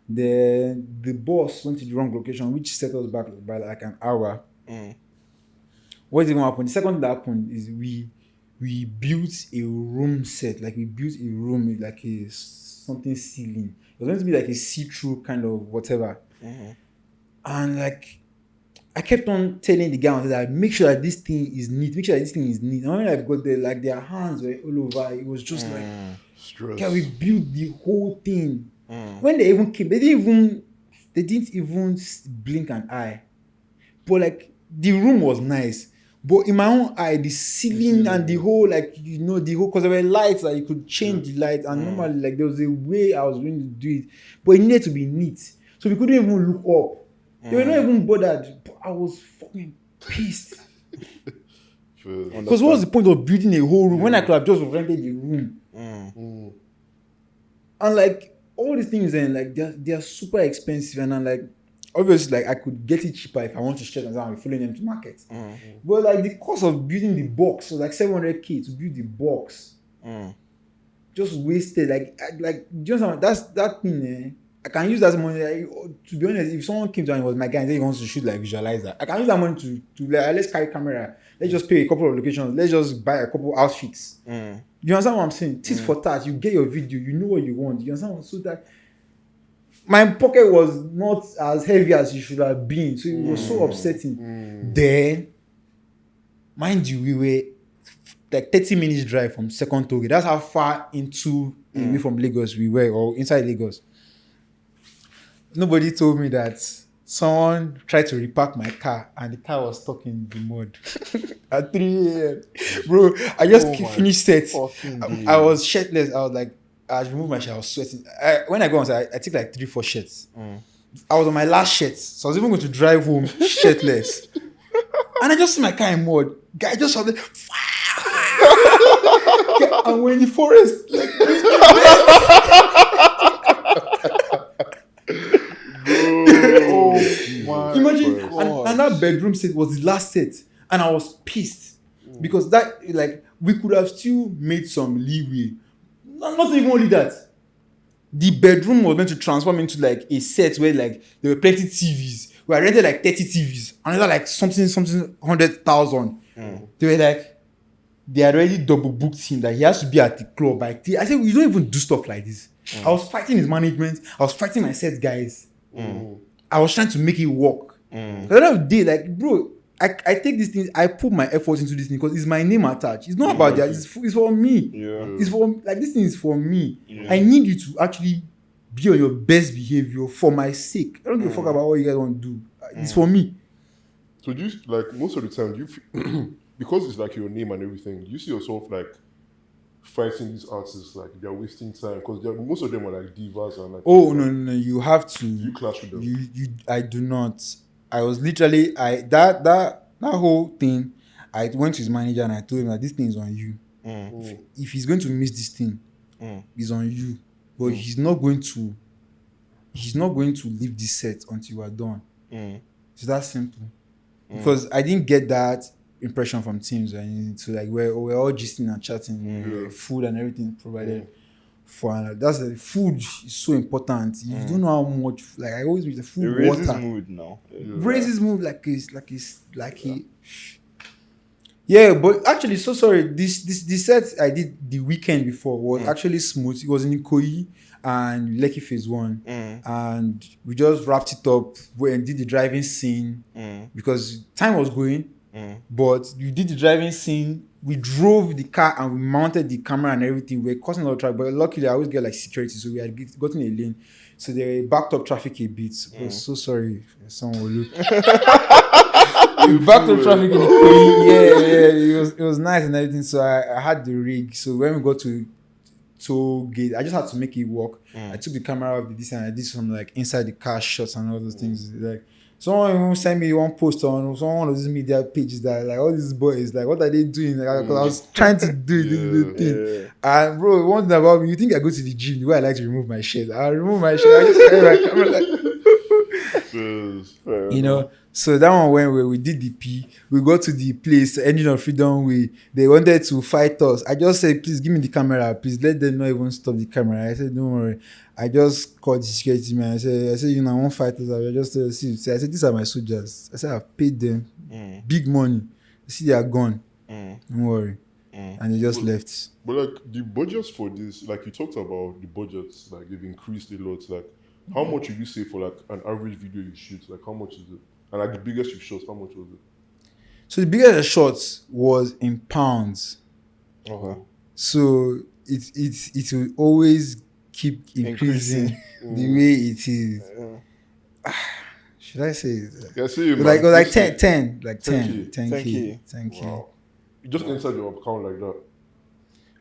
The boss went to the wrong location, which set us back by like an hour. What's going to happen? The second thing that happened is we built a room set. Like, we built a room with like a something ceiling. It was meant to be like a see-through kind of whatever. And like, I kept on telling the guy that make sure that this thing is neat. And when I got there, like, their hands were all over. It was just like, stress. can we build the whole thing? When they even came, they didn't even blink an eye. But like, the room was nice. But in my own eye, the ceiling and the whole, like, the whole, because there were lights that you could change the light, and normally, like, there was a way I was going to do it, but it needed to be neat. So we couldn't even look up. They were not even bothered. But I was fucking pissed. Because what was the point of building a whole room when I could have just rented the room? And like, all these things, and like, they are super expensive, and I'm like, obviously, like, I could get it cheaper if I want to stretch and I'm following them to market. But like, the cost of building the box was like 700k to build the box. Just wasted. Like, do you know, that's that thing. I can use that money. To be honest, if someone came to me and was my guy and said he wants to shoot like visualizer, I can use that money to like, let's carry camera. Let's just pay a couple of locations. Let's just buy a couple outfits. You understand what I'm saying? Tit for tat. You get your video. You know what you want. You understand? So that my pocket was not as heavy as it should have been. So it was so upsetting. Then, mind you, we were like 30 minutes drive from Second Toge. That's how far away from Lagos we were, or inside Lagos. Nobody told me that someone tried to repark my car and the car was stuck in the mud at 3 a.m. Bro, I just finished set. I was shirtless. I was like, I removed my shirt. I was sweating. When I go on, I took like 3-4 shirts. I was on my last shirt, so I was even going to drive home shirtless. And I just see my car in mud. Guy just shouted, and we're in the forest. Like, imagine, and that bedroom set was the last set, and I was pissed because that, like, we could have still made some leeway. Not even only that, the bedroom was meant to transform into like a set where like there were plenty TVs. We had rented like 30 TVs, another like something 100,000. They were like, they had already double booked him that he has to be at the club by I said, we don't even do stuff like this. I was fighting his management. I was fighting my set guys. I was trying to make it work. At the end of the day, like, bro, I take this thing, I put my effort into this thing because it's my name attached. It's not about that. It's for me. Yeah. It's for like this thing is for me. Yeah. I need you to actually be on your best behavior for my sake. I don't give a fuck about what you guys want to do. It's for me. So do you, like, most of the time, do you feel, because it's like your name and everything, do you see yourself like fighting these artists like they're wasting time? Because most of them are like divas and like. Oh no! You have to. You clash with them. I do not. I was literally that whole thing. I went to his manager and I told him that this thing is on you. If he's going to miss this thing, it's on you. But he's not going to leave this set until you are done. It's that simple. Because I didn't get that impression from teams. And so like we're all gisting and chatting, food and everything provided. That's the food is so important. You don't know how much. Like I always make the food. It raises water. mood now. Raises mood like a. Yeah, but actually, so sorry. This set I did the weekend before was actually smooth. It was in Ikoyi and Lekki Phase 1, and we just wrapped it up and did the driving scene because time was going. But you did the driving scene. We drove the car and we mounted the camera and everything. We were causing a lot of traffic, but luckily I always get like security, so we had gotten a lane. So they backed up traffic a bit. So sorry, someone will look. We backed up traffic in the Ikoyi. Yeah. It was nice and everything. So I had the rig. So when we got to toll gate, I just had to make it work. I took the camera off this and I did some like inside the car shots and all those things. Like someone even sent me one post on one of these media pages that like all these boys like what are they doing? Like, I was trying to do the thing. And bro, one thing about me, you think I go to the gym the way I like to remove my shirt. I remove my shirt. I just carry my camera like you know. So that one when we did the P, we got to the place, Engine of Freedom way. They wanted to fight us. I just said, please give me the camera. Please let them not even stop the camera. I said, don't worry. I just called the security man. I said, you know, I won't fight us. I just see. I said, these are my soldiers. I said, I've paid them big money. You see, they are gone. Don't worry. And they just left. But like the budgets for this, like you talked about the budgets, like they've increased a lot. Like how much would you say for like an average video you shoot? Like how much is it? And like the biggest you've shot, how much was it? So the biggest shot was in pounds. Okay. So it will always keep increasing the way it is. Should I say it? Yeah, see, Like 10, 10K. 10K. Wow. You just entered your account like that.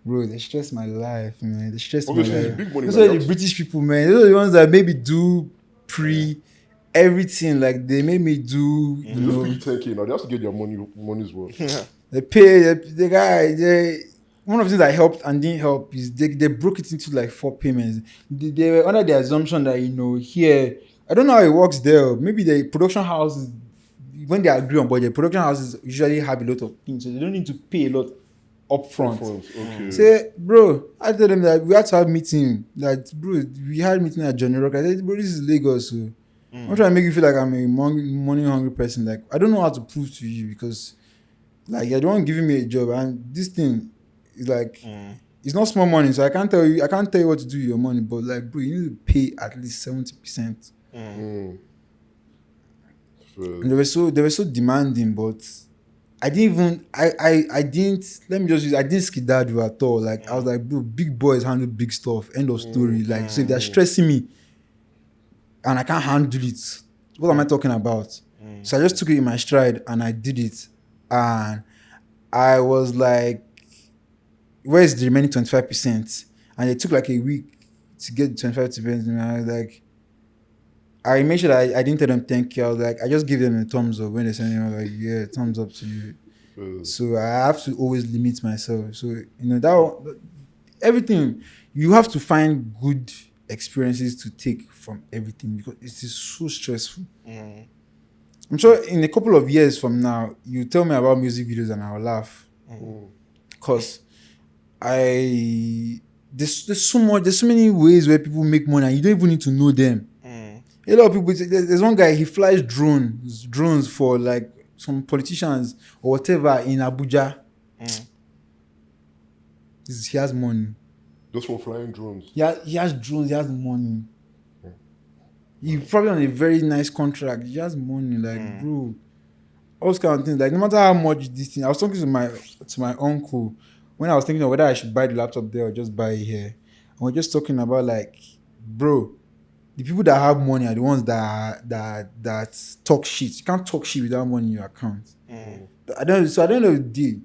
Bro, they stress my life, man. They stress Obviously, my it's life. big money. Those Like are the that. British people, man. Those are the ones that maybe do everything. Like they made me do, you They know. just pay you 10K now. They have to get their money's worth. They pay the guy. One of the things that helped and didn't help is they broke it into like 4 payments. They were under the assumption that here, I don't know how it works there. Maybe the production houses, when they agree on budget, production houses usually have a lot of things, so they don't need to pay a lot upfront. Okay. Say, bro, I told them that we had to have meeting. That bro, we had meeting at Johnny Rock. I said, bro, this is Lagos, so I'm trying to make you feel like I'm a money hungry person. Like I don't know how to prove to you because like you're the one giving me a job and this thing is like it's not small money, so I can't tell you what to do with your money, but like bro, you need to pay at least 70%. And they were so demanding, but I didn't skedaddle at all. Like I was like, bro, big boys handle big stuff. End of story. Like so if they're stressing me and I can't handle it, what am I talking about? So I just took it in my stride and I did it. And I was like, where's the remaining 25%? And it took like a week to get the 25%. And I was like, I made sure that I didn't tell them thank you. I was like, I just give them a thumbs up when they send me. I was like, yeah, thumbs up to you. So I have to always limit myself. So you know everything you have to find good experiences to take from everything because it is so stressful. I'm sure in a couple of years from now, you tell me about music videos and I'll laugh. Because there's so many ways where people make money and you don't even need to know them. A lot of people, there's one guy, he flies drones for like some politicians or whatever in Abuja. He has money. Just for flying drones. Yeah, he has drones, he has money. He's probably on a very nice contract. He has money, like bro. all those kind of things. Like no matter how much this thing, I was talking to my uncle when I was thinking of whether I should buy the laptop there or just buy it here. And we're just talking about like, bro, the people that have money are the ones that talk shit. You can't talk shit without money in your account. At the end of the day,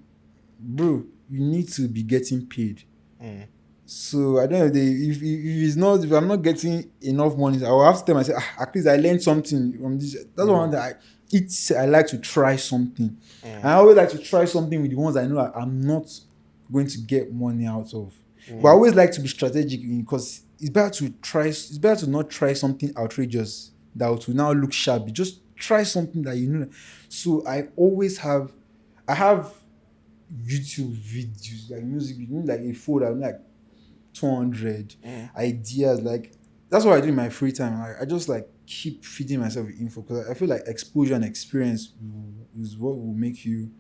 bro, you need to be getting paid. So at the end of the day, if I'm not getting enough money, I will have to tell myself, at least I learned something from this. That's one that I like to try something. And I always like to try something with the ones I know I'm not going to get money out of. But I always like to be strategic because it's better to not try something outrageous that will now look shabby. Just try something that you know. So I have YouTube videos, like music videos, like a folder, like 200 ideas. Like that's what I do in my free time. I just like keep feeding myself with info because I feel like exposure and experience is what will make you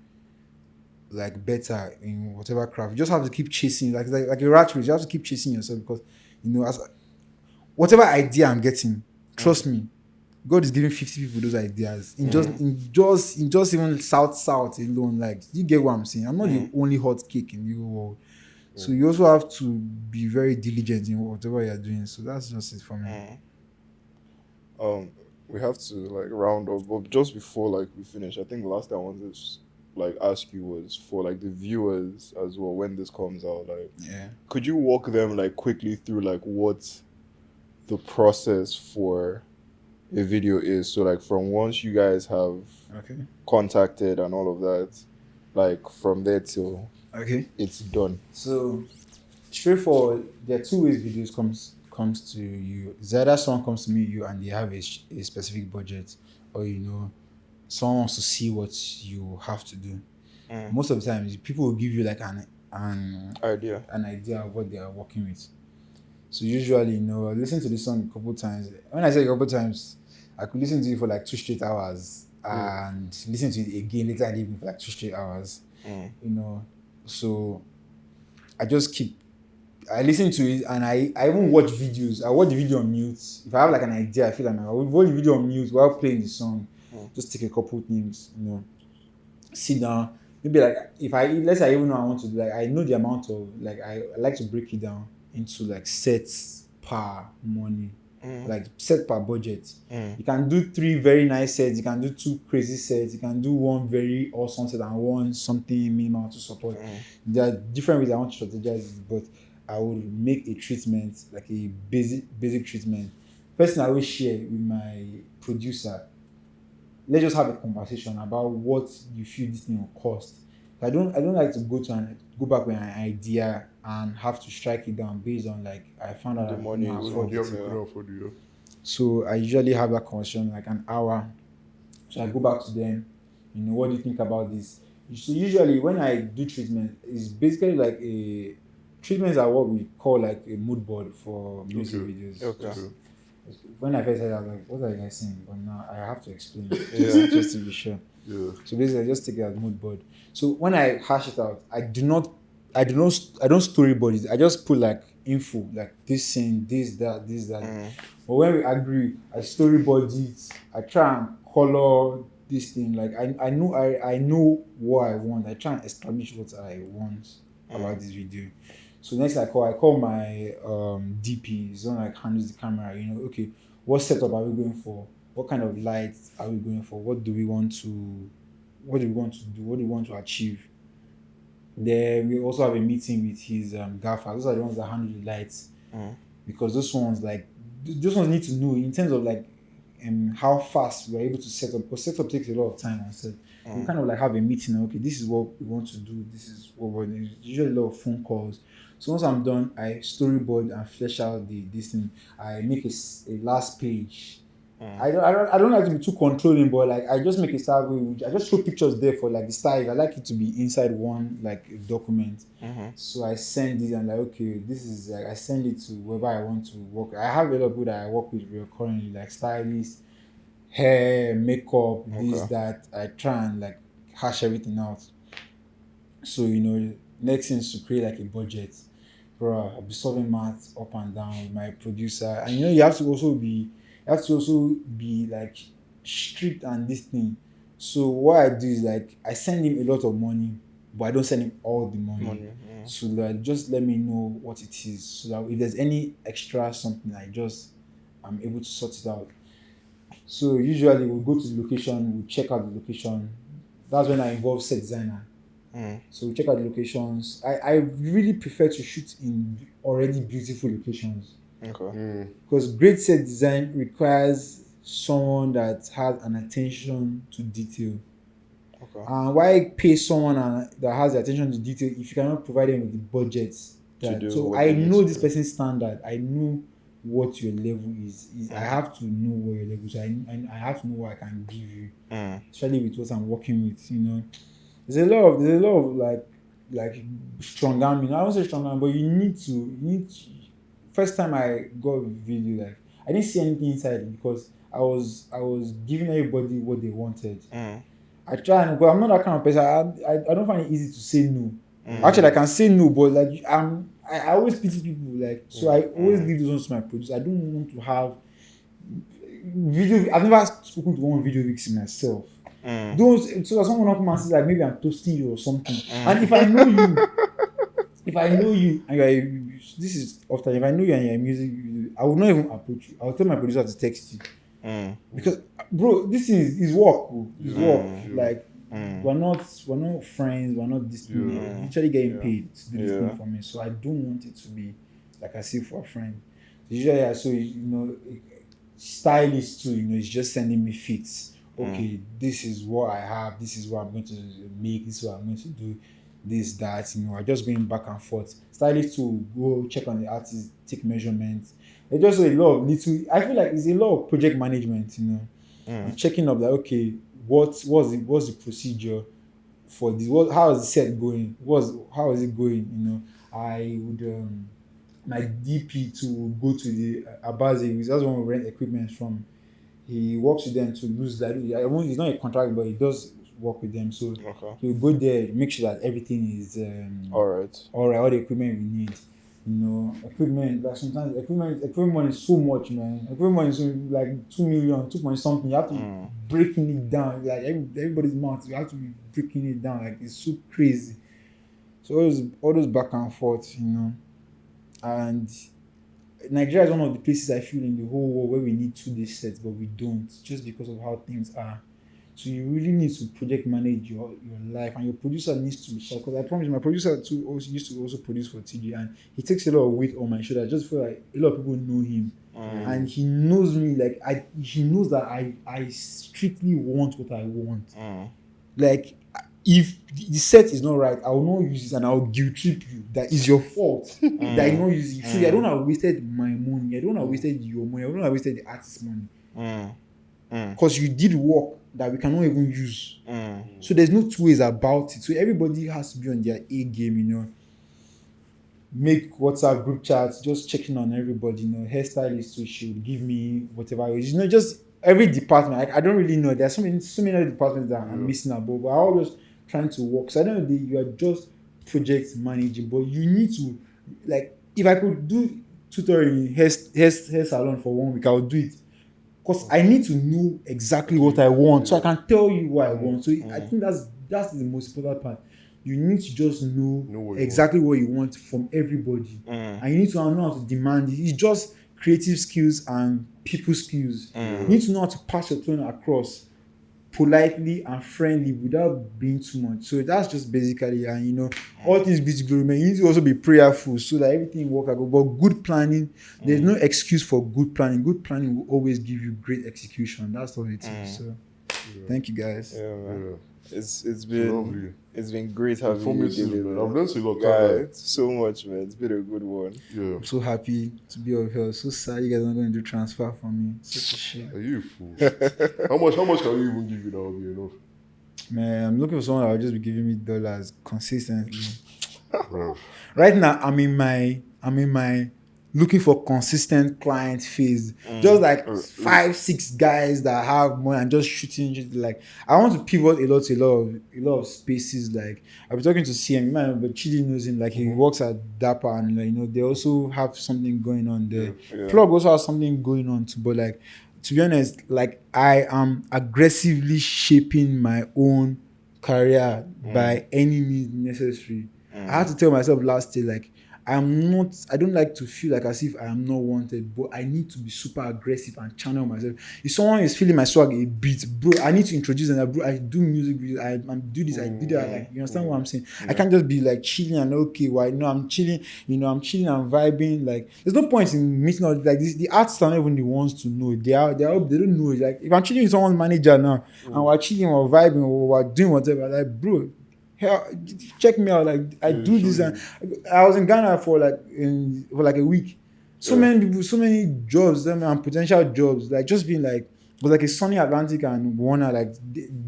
like better in whatever craft. You just have to keep chasing, like a rat race. You have to keep chasing yourself because as whatever idea I'm getting, trust me, God is giving 50 people those ideas in just even south alone. Like, you get what I'm saying? I'm not the only hot cake in the whole world. So you also have to be very diligent in whatever you're doing. So that's just it for me. We have to like round up, but just before like we finish, I think the last thing I wanted to like ask you was for like the viewers as well when this comes out. Like, could you walk them like quickly through like what the process for a video is? So like from once you guys have contacted and all of that, like from there till it's done. So straightforward, there are two ways videos comes to you. It's either someone comes to meet you and they have a specific budget, or someone wants to see what you have to do. Most of the time people will give you like an idea of what they are working with. So usually, I listen to this song a couple times. When I say a couple times, I could listen to it for like 2 straight hours and listen to it again later in the evening for like 2 straight hours. So I listen to it and I even watch videos. I watch the video on mute. If I have like an idea, I feel like I will watch the video on mute while playing the song. Just take a couple things, sit down. Maybe like let's say I even know I want to do, like I know the amount of, like I like to break it down into like sets per money, like set per budget. You can do 3 very nice sets, you can do 2 crazy sets, you can do 1 very awesome set and 1 something minimal to support. There are different ways I want to strategize it, but I would make a treatment, like a basic treatment. First thing I will share with my producer, let's just have a conversation about what you feel this thing will cost. I don't like to go back with an idea and have to strike it down based on like I found out the money afford. So I usually have that conversation like an hour. So I go back to them, what do you think about this? So usually when I do treatment, it's basically like a treatments are what we call like a mood board for music videos. When I first heard it, I was like, what are you guys saying? But now I have to explain it just to be sure. So basically I just take it as mood board. So when I hash it out, I don't storyboard it. I just put like info, like this scene, this, that. But when we agree, I storyboard it. I try and color this thing. Like I know what I want. I try and establish what I want about this video. So next I call my DP. He's on like handles the camera. Okay, what setup are we going for? What kind of lights are we going for? What do we want to do? What do we want to achieve? Then we also have a meeting with his gaffer. Those are the ones that handle the lights, because those ones need to know in terms of like how fast we're able to set up, because setup takes a lot of time on set. We kind of like have a meeting. Okay, this is what we want to do. This is what we're doing. Usually a lot of phone calls. So once I'm done, I storyboard and flesh out this thing. I make a last page. I don't like to be too controlling, but like I just make a style. I just show pictures there for like the style. I like it to be inside one like document. So I send it and like, okay, this is like, I send it to whoever I want to work. I have a lot of people that I work with currently, like stylists, hair, makeup, this, that. I try and like hash everything out. So next thing is to create like a budget. Bro, I'll be solving maths up and down with my producer, and you have to also be like strict on this thing. So what I do is like I send him a lot of money, but I don't send him all the money. So like just let me know what it is, so that if there's any extra something, I'm able to sort it out. So usually we'll go to the location, we'll check out the location. That's when I involve set designer. So we check out the locations. I really prefer to shoot in already beautiful locations. Okay. Because great set design requires someone that has an attention to detail. Okay. And why pay someone that has the attention to detail if you cannot provide them with the budget? So what I they need know to this do. person's standard. I know what your level is. I have to know what your level is. I have to know what I can give you, especially with what I'm working with. You know, there's a lot of like strong arm. I won't say strong arm, but you need to. First time I got video, like I didn't see anything inside because I was giving everybody what they wanted. I try and, but I'm not that kind of person. I don't find it easy to say no. Actually, I can say no, but like I always pity people. Like, so I always leave those ones to my producer. I don't want to have video. I've never spoken to one video vixen myself. Those, so that someone will come and say like maybe I'm toasting you or something. And if I know you and this is often, if I know you and you're a music video, I will not even approach you. I'll tell my producer to text you. Because bro, this is work. Bro. It's work. Like we're not friends. We're not this. We're literally getting paid to do this thing for me. So I don't want it to be like I say for a friend. So usually, so stylist too. It's just sending me fits. Okay, this is what I have. This is what I'm going to make. This is what I'm going to do. This, that. I'm just going back and forth. Stylist to go check on the artist, take measurements. It's just a lot of little. I feel like it's a lot of project management. Checking up like, okay, what's the procedure for this? How is the set going? How is it going? I would my DP to go to the Abazi, because that's one we rent equipment from. He works with them to lose that. He's not a contractor, but he does work with them. So he'll go there, make sure that everything is all right, all the equipment we need. Equipment, like sometimes equipment is so much, man. Equipment is like 2 million, 2 point something. You have to breaking it down. Like everybody's mouth, you have to be breaking it down. Like it's so crazy. So all those back and forth, And Nigeria is one of the places I feel in the whole world where we need 2-day sets, but we don't, just because of how things are. So you really need to project manage your life, and your producer needs to be sure. Because I promise, my producer too used to also produce for TG, and he takes a lot of weight on my shoulder. I just feel like a lot of people know him, and he knows me. Like he knows that I strictly want what I want. Like if the set is not right, I will not use it, and I will guilt trip you. That is your fault that you not use it. So I don't have wasted my money. I don't have wasted your money. I don't have wasted the artist's money. Because you did work that we cannot even use. So there's no two ways about it. So everybody has to be on their A game, Make WhatsApp group chats, just checking on everybody, hairstylist, so she would give me whatever it is. Just every department. I don't really know. There's so many other departments that I'm missing about, but I'm always trying to work. So I don't know, you are just project managing, but you need to, like, if I could do tutorial in hair salon for 1 week, I would do it. Because I need to know exactly what I want, so I can tell you what I want. So I think that's the most important part. You need to just know exactly what you want from everybody, and you need to know how to demand it. It's just creative skills and people skills. You need to know how to pass your tone across politely and friendly without being too much. So that's just basically, and all things be to glory, man. You need to also be prayerful so that everything works out. But good planning, there's no excuse for good planning. Good planning will always give you great execution. That's all it is. So thank you guys. Yeah, man. It's lovely. It's been great having you, Informative, David, man. man. I've learned a lot. Yeah, so much, man. It's been a good one. Yeah. I'm so happy to be of help. So sad you guys are not going to do transfer for me. Such a shame. Are you a fool? How much can we even give you that will be enough? Man, I'm looking for someone that will just be giving me dollars consistently. Bro. Right now, I'm in my looking for consistent client phase. Just like 5-6 guys that have money and just shooting. Like I want to pivot a lot of spaces. Like I've been talking to CM, but Chidi knows him. Like he works at Dapper, and they also have something going on there. Plug also has something going on too. But like to be honest, like I am aggressively shaping my own career by any means necessary. I had to tell myself last year, like, I don't like to feel like as if I am not wanted, but I need to be super aggressive and channel myself. If someone is feeling my swag a bit, bro, I need to introduce them. Like, bro, I do music videos, I do this, I do that. Like, you understand what I'm saying? I can't just be like chilling and okay, why? No, I'm chilling, I'm chilling and vibing. Like, there's no point in meeting out like this. The artists are not even the ones to know. They don't know. Like, if I'm chilling with someone's manager now and we're chilling or vibing or we're doing whatever, like, bro, hell, check me out. Like, I do this, and I was in Ghana for like a week. So many people, so many jobs, and potential jobs. Like, just being like, it was like a sunny Atlantic and Warner, like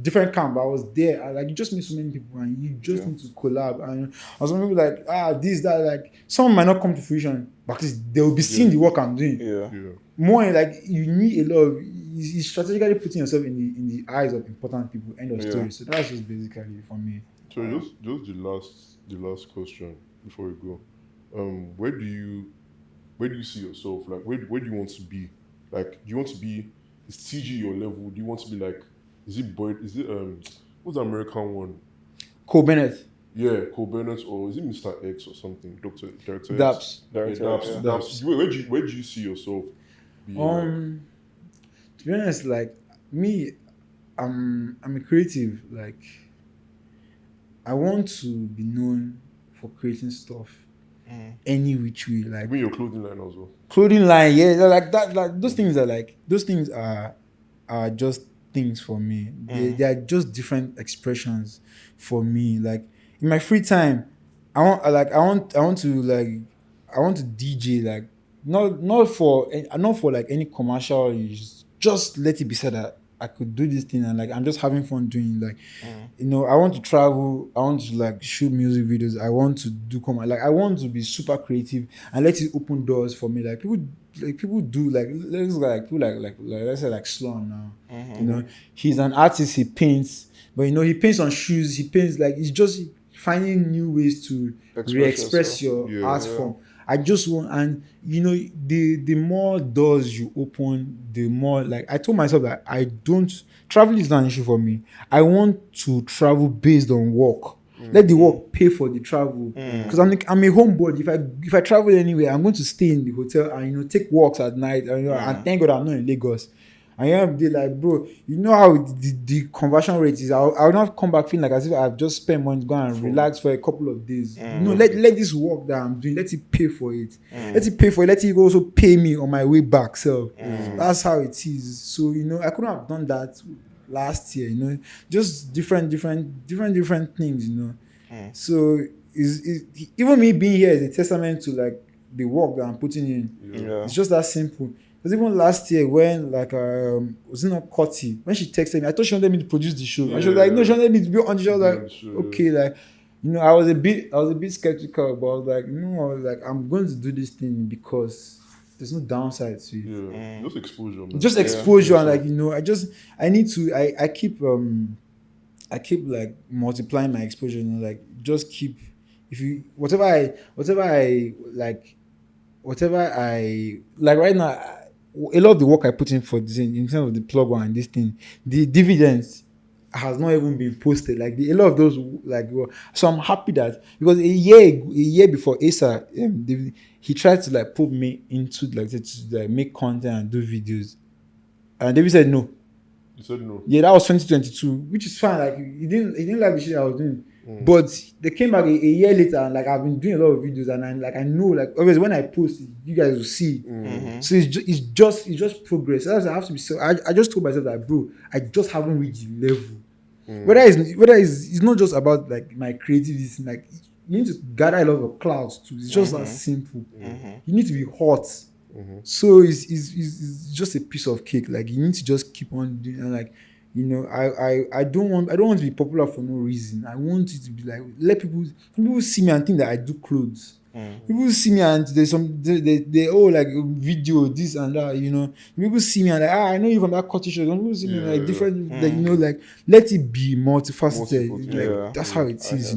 different camp. I was there. Like, you just meet so many people, and you just need to collab. And some people like, this, that. Like, some might not come to fruition, but at least they will be seeing the work I'm doing. Yeah. More like you need a lot of you strategically putting yourself in the eyes of important people. End of story. So that's just basically for me. So just the last question before we go. Where do you see yourself? Like, where do you want to be? Like, do you want to be, is TG your level? Do you want to be like, is it what's the American one? Cole Bennett. Yeah, Cole Bennett, or is it Mr. X or something? Director X? Daps. Daps. Where do you see yourself being? To be honest, like me, I'm a creative. Like, I want to be known for creating stuff any which way. Like, Even your clothing line as well. Clothing line, yeah, like that. Like, those things are just things for me. They are just different expressions for me. Like, in my free time, I want to DJ, like not for like any commercial use. Just let it be said that I could do this thing and like I'm just having fun doing it. Like, I want to travel. I want to like shoot music videos. I want to do like I want to be super creative and let it open doors for me. Like, people do like let's say like Sloan now. He's an artist. He paints, but he paints on shoes. He paints like he's just finding new ways to re-express your art form. I just want, and the more doors you open, the more, like, I told myself that travel is not an issue for me. I want to travel based on work. Let the work pay for the travel, because I'm a homebody. If I travel anywhere, I'm going to stay in the hotel and take walks at night. And thank God I'm not in Lagos. And be like, bro, you know how the conversion rate is. I'll not come back feeling like as if I've just spent money to go and relax for a couple of days. Let this work that I'm doing, let it pay for it. Let it pay for it. Let it also pay me on my way back. So that's how it is. So I couldn't have done that last year. Just different things. So even me being here is a testament to like the work that I'm putting in. It's just that simple. Because even last year when like was it not Cotty, when she texted me, I thought she wanted me to produce the show. And she was like, no, she wanted me to be on the show. I was like, okay, like I was a bit skeptical, but I was like, no, like I'm going to do this thing because there's no downside to it. Just exposure, man. Just exposure, and like I keep like multiplying my exposure, like just keep whatever I like right now. A lot of the work I put in for this, in terms of the plug one and this thing, the dividends has not even been posted. Like a lot of those, like, so I'm happy that, because a year before Asa, he tried to like put me into like to make content and do videos, and David said no. He said no. Yeah, that was 2022, which is fine. Like he didn't like the shit I was doing. But they came back a year later, and like I've been doing a lot of videos, and I know, like, obviously when I post it, you guys will see. So it's just progress. That's I have to be. So I just told myself that, bro, I just haven't reached the level. Whether it's not just about like my creativity, like you need to gather a lot of clouds too. It's just that simple. You need to be hot. So it's just a piece of cake. Like you need to just keep on doing, and like. I don't want to be popular for no reason. I want it to be like, let people see me and think that I do clothes. People see me and there's they like video this and that. People see me and like, I know you from that cottage show. People see me like different, like like let it be multifaceted. Like that's how it is.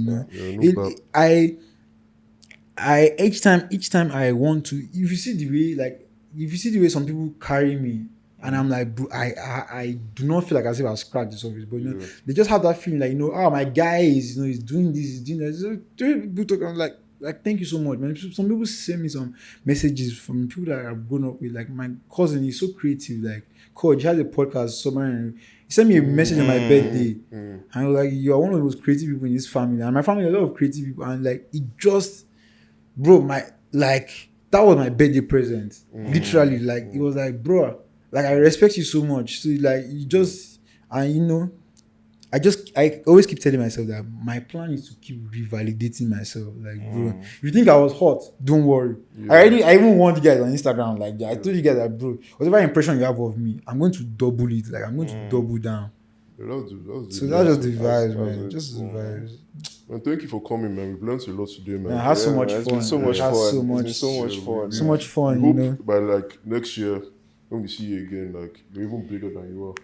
I each time I want to. If you see the way some people carry me. And I'm like, bro, I do not feel like as if I've scratched the surface, but Yeah. they just have that feeling like, oh, my guy is, he's doing this, he's doing that. So people talk, I'm like, thank you so much, man. Some people send me some messages from people that I've grown up with. Like my cousin, he's so creative. Like, Coach, he has a podcast somewhere. And he sent me a message on my birthday, and I was like, "You are one of those creative people in this family." And my family, a lot of creative people, and like, it just, bro, that was my birthday present. Literally, like, it was like, bro, like I respect you so much. So like, you just, and I always keep telling myself that my plan is to keep revalidating myself. Like, bro, if you think I was hot, don't worry. Yeah. I even warned you guys on Instagram like that. I told you guys that, bro, whatever impression you have of me, I'm going to double it. Like, I'm going to double down. Yeah, that's So that's just the vibes, that's man. it. Just the vibes. Man, thank you for coming, man. We've learned a lot today, man. Man, I had so Yeah, much man, it's fun. been so much I had fun. so It's much, been so much fun. so much fun. We You hope know, by like next year when we see you again, like you're even bigger than you are.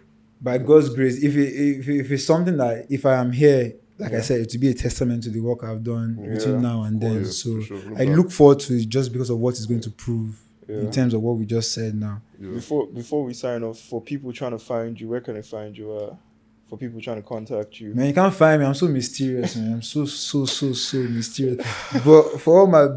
by God's grace, if it's something that if I am here, like I said, to be a testament to the work I've done between now and then. Yeah, So for sure. No I doubt. look forward to it just because of what it's going to prove Yeah. in terms of what we just said now. Yeah. Before we sign off, for people trying to find you, where can they find you? For people trying to contact you. Man, you can't find me. I'm so mysterious, man. I'm so mysterious. But for all my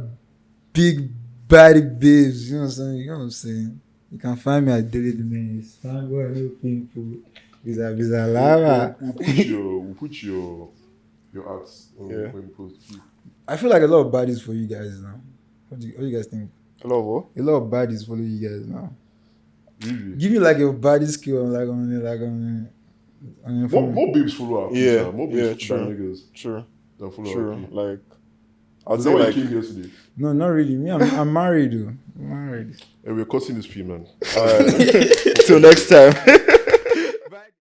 big body babes, you know what I'm saying? You can find me at Daily the Menace. Fanboy, no people. Visa lava. We'll put your ads on Yeah. when we post. I feel like a lot of bodies for you guys now. What do you guys think? Hello, A lot of bodies follow you guys now. Really? Give me like a body skill on your phone. More babes follow our page, Yeah, more yeah, babes true. than niggas True. that follow our True. page. Like, I'd Is say that why like, you came here today? No, not really. Me, I'm married, though. I'm married. And we're cutting this P, man. alright. Till next time.